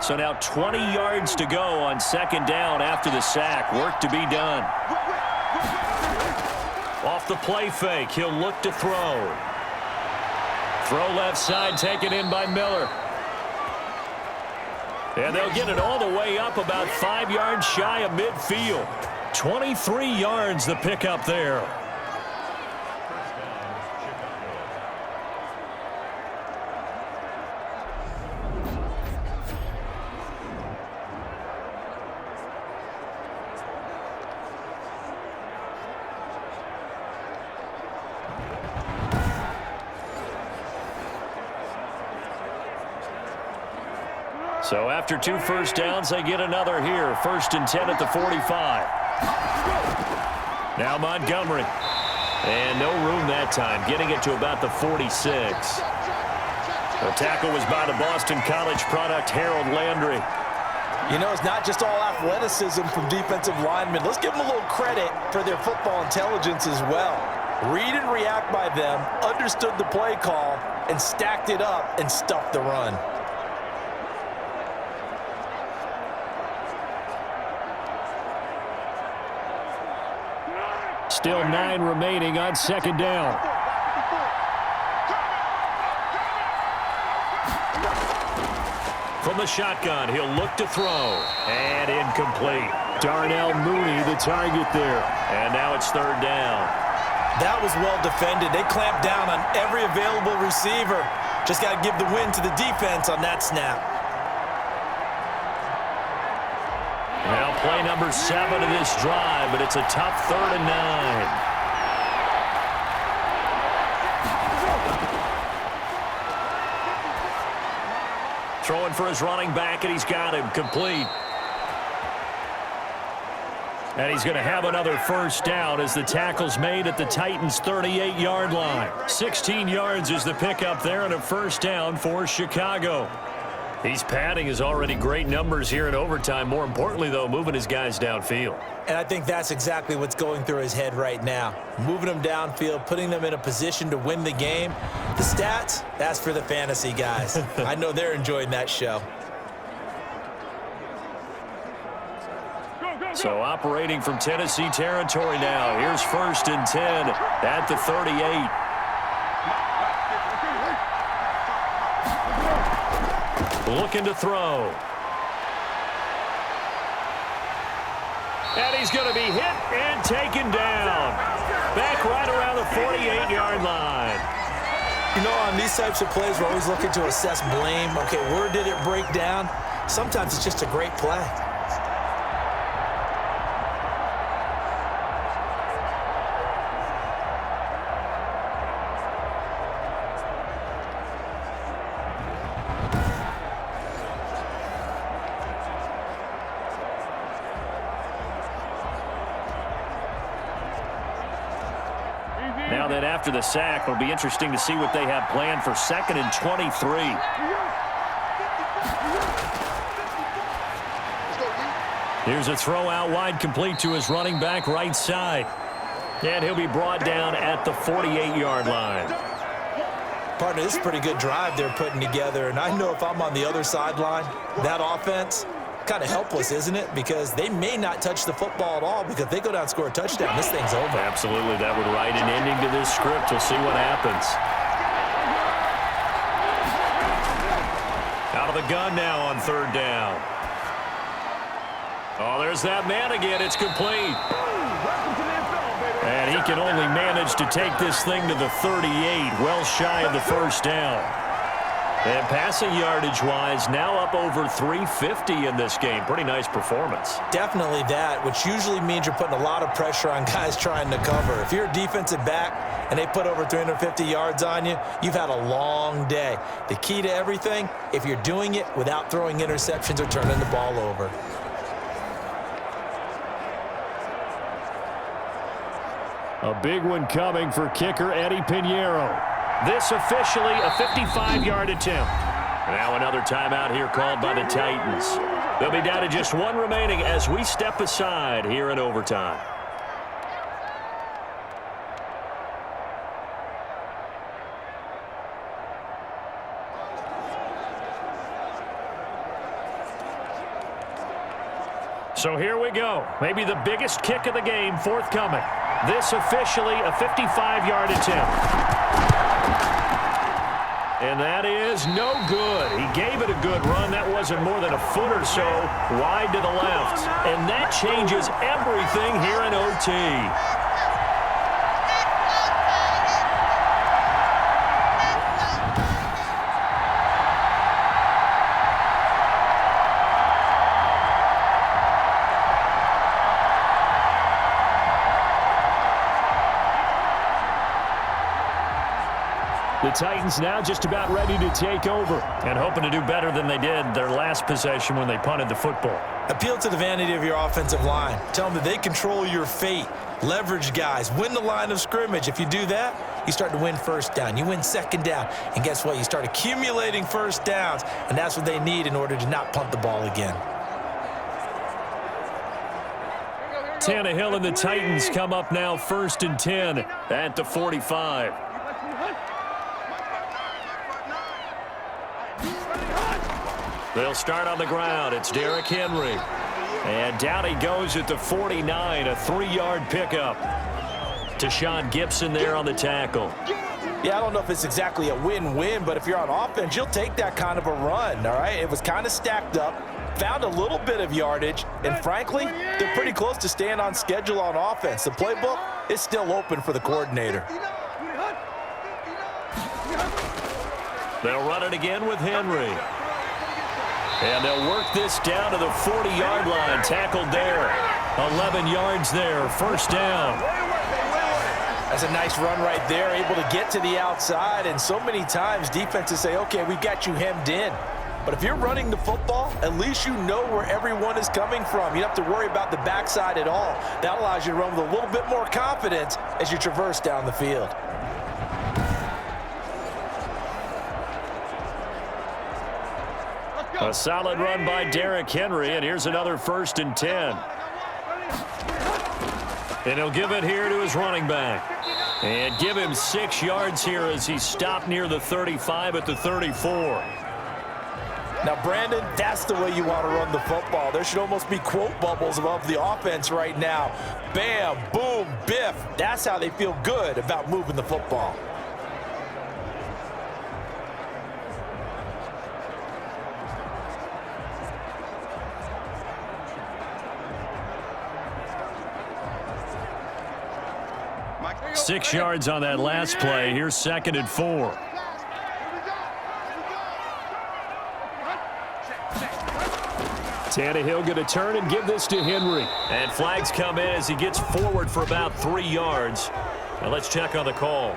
Speaker 2: So now 20 yards to go on second down after the sack. Work to be done. Off the play fake, he'll look to throw. Throw left side, taken in by Miller. And they'll get it all the way up about 5 yards shy of midfield. 23 yards the pickup there. So after 2 first downs, they get another here. 1st and 10 at the 45. Now Montgomery. And no room that time, getting it to about the 46. The tackle was by the Boston College product, Harold Landry.
Speaker 3: You know, it's not just all athleticism from defensive linemen. Let's give them a little credit for their football intelligence as well. Read and react by them, understood the play call, and stacked it up and stuffed the run.
Speaker 2: Still 9 remaining on second down. From the shotgun, he'll look to throw. And incomplete. Darnell Mooney, the target there. And now it's 3rd down.
Speaker 3: That was well defended. They clamped down on every available receiver. Just got to give the win to the defense on that snap.
Speaker 2: Now play number 7 of this drive, but it's a tough 3rd and 9. Throwing for his running back, and he's got him complete. And he's going to have another first down as the tackle's made at the Titans' 38-yard line. 16 yards is the pickup there, and a first down for Chicago. He's padding his already great numbers here in overtime. More importantly, though, moving his guys downfield.
Speaker 3: And I think that's exactly what's going through his head right now. Moving them downfield, putting them in a position to win the game. The stats, that's for the fantasy guys. I know they're enjoying that show.
Speaker 2: So operating from Tennessee territory now. Here's 1st and 10 at the 38. Looking to throw. And he's going to be hit and taken down. Back right around the 48-yard line.
Speaker 3: You know, on these types of plays, we're always looking to assess blame. Okay, where did it break down? Sometimes it's just a great play.
Speaker 2: Now that after the sack, it'll be interesting to see what they have planned for 2nd and 23. Here's a throw out wide, complete to his running back right side. And he'll be brought down at the 48-yard line.
Speaker 3: Partner, this is a pretty good drive they're putting together. And I know if I'm on the other sideline, that offense, kind of helpless, isn't it? Because they may not touch the football at all, because if they go down and score a touchdown, this thing's over.
Speaker 2: Absolutely. That would write an ending to this script. We'll see what happens. Out of the gun now on 3rd down. Oh, there's that man again. It's complete. And he can only manage to take this thing to the 38, well shy of the first down. And passing yardage-wise, now up over 350 in this game. Pretty nice performance.
Speaker 3: Definitely that, which usually means you're putting a lot of pressure on guys trying to cover. If you're a defensive back and they put over 350 yards on you, you've had a long day. The key to everything, if you're doing it without throwing interceptions or turning the ball over.
Speaker 2: A big one coming for kicker Eddie Pinheiro. This officially a 55-yard attempt. Now another timeout here called by the Titans. They'll be down to just one remaining as we step aside here in overtime. So here we go. Maybe the biggest kick of the game forthcoming. This officially a 55-yard attempt. And that is no good. He gave it a good run. That wasn't more than a foot or so wide to the left. And that changes everything here in OT. The Titans now just about ready to take over and hoping to do better than they did their last possession when they punted the football.
Speaker 3: Appeal to the vanity of your offensive line. Tell them that they control your fate. Leverage guys. Win the line of scrimmage. If you do that, you start to win first down. You win second down. And guess what? You start accumulating first downs. And that's what they need in order to not punt the ball again.
Speaker 2: Tannehill and the Titans come up now 1st and 10 at the 45. They'll start on the ground. It's Derrick Henry. And down he goes at the 49, a 3-yard pickup. Tashawn Gibson there on the tackle.
Speaker 3: Yeah, I don't know if it's exactly a win-win, but if you're on offense, you'll take that kind of a run, all right? It was kind of stacked up, found a little bit of yardage, and frankly, they're pretty close to staying on schedule on offense. The playbook is still open for the coordinator.
Speaker 2: They'll run it again with Henry. And they'll work this down to the 40-yard line. Tackled there. 11 yards there. First down.
Speaker 3: That's a nice run right there. Able to get to the outside. And so many times defenses say, okay, we got you hemmed in. But if you're running the football, at least you know where everyone is coming from. You don't have to worry about the backside at all. That allows you to run with a little bit more confidence as you traverse down the field.
Speaker 2: A solid run by Derrick Henry, and here's another 1st and 10. And he'll give it here to his running back. And give him 6 yards here as he stopped near the 35 at the 34.
Speaker 3: Now, Brandon, that's the way you want to run the football. There should almost be quote bubbles above the offense right now. Bam, boom, biff. That's how they feel good about moving the football.
Speaker 2: Six yards on that last play. Here's 2nd and 4. Tannehill going to turn and give this to Henry. And flags come in as he gets forward for about 3 yards. Now let's check on the call.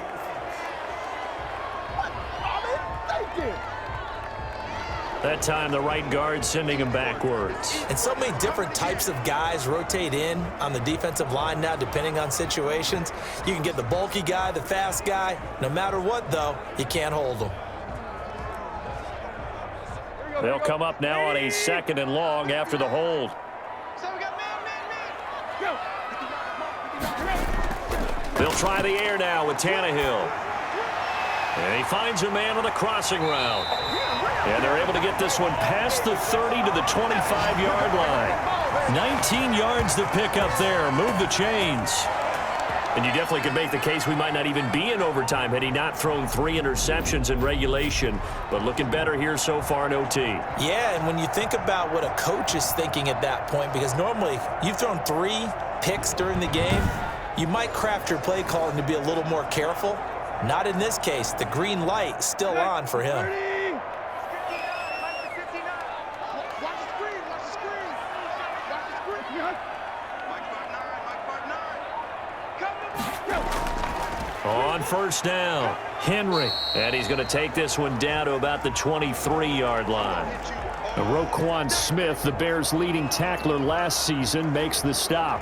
Speaker 2: That time the right guard sending him backwards.
Speaker 3: And so many different types of guys rotate in on the defensive line now depending on situations. You can get the bulky guy, the fast guy. No matter what, though, you can't hold them.
Speaker 2: They'll come up now on a 2nd and long after the hold. They'll try the air now with Tannehill. And he finds a man on the crossing route. And they're able to get this one past the 30 to the 25-yard line. 19 yards to pick up there. Move the chains. And you definitely could make the case we might not even be in overtime had he not thrown 3 interceptions in regulation. But looking better here so far in OT.
Speaker 3: Yeah, and when you think about what a coach is thinking at that point, because normally you've thrown 3 picks during the game, you might craft your play calling to be a little more careful. Not in this case. The green light still on for him.
Speaker 2: On first down, Henry. And he's going to take this one down to about the 23-yard line. Roquan Smith, the Bears' leading tackler last season, makes the stop.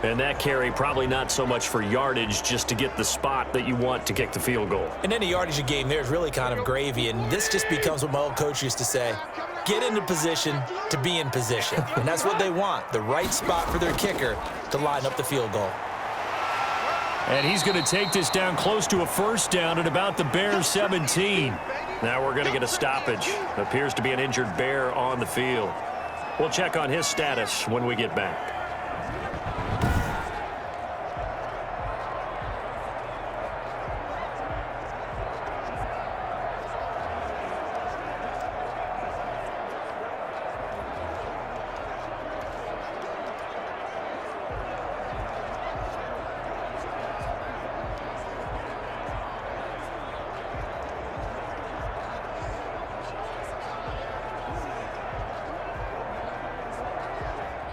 Speaker 2: And that carry probably not so much for yardage, just to get the spot that you want to kick the field goal.
Speaker 3: And any yardage you gain there is really kind of gravy, and this just becomes what my old coach used to say: get into position to be in position. And that's what they want, the right spot for their kicker to line up the field goal.
Speaker 2: And he's going to take this down close to a first down at about the Bears 17. Now we're going to get a stoppage. Appears to be an injured Bear on the field. We'll check on his status when we get back.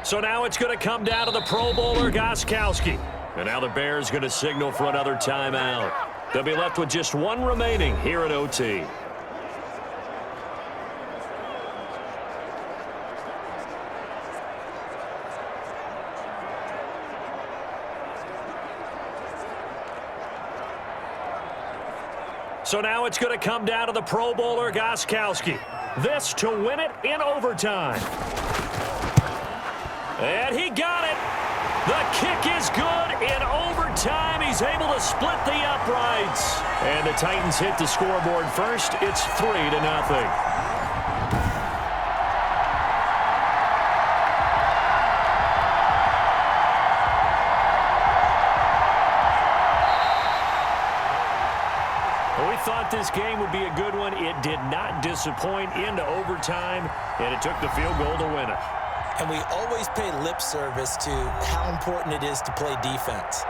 Speaker 2: So now it's going to come down to the Pro Bowler, Gostkowski. And now the Bears going to signal for another timeout. They'll be left with just one remaining here at OT. So now it's going to come down to the Pro Bowler, Gostkowski. This to win it in overtime. And he got it. The kick is good in overtime. He's able to split the uprights. And the Titans hit the scoreboard first. It's 3-0. We thought this game would be a good one. It did not disappoint into overtime, and it took the field goal to win it.
Speaker 3: And we always pay lip service to how important it is to play defense.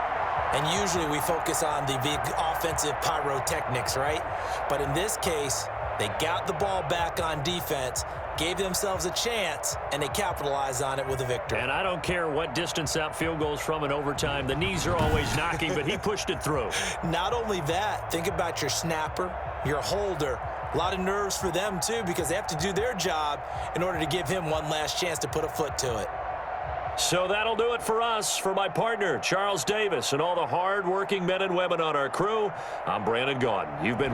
Speaker 3: And usually we focus on the big offensive pyrotechnics, right? But in this case, they got the ball back on defense, gave themselves a chance, and they capitalized on it with a victory.
Speaker 2: And I don't care what distance that field goes from in overtime. The knees are always knocking, but he pushed it through.
Speaker 3: Not only that, think about your snapper, your holder. A lot of nerves for them, too, because they have to do their job in order to give him one last chance to put a foot to it.
Speaker 2: So that'll do it for us. For my partner, Charles Davis, and all the hard-working men and women on our crew, I'm Brandon Gaudin. You've been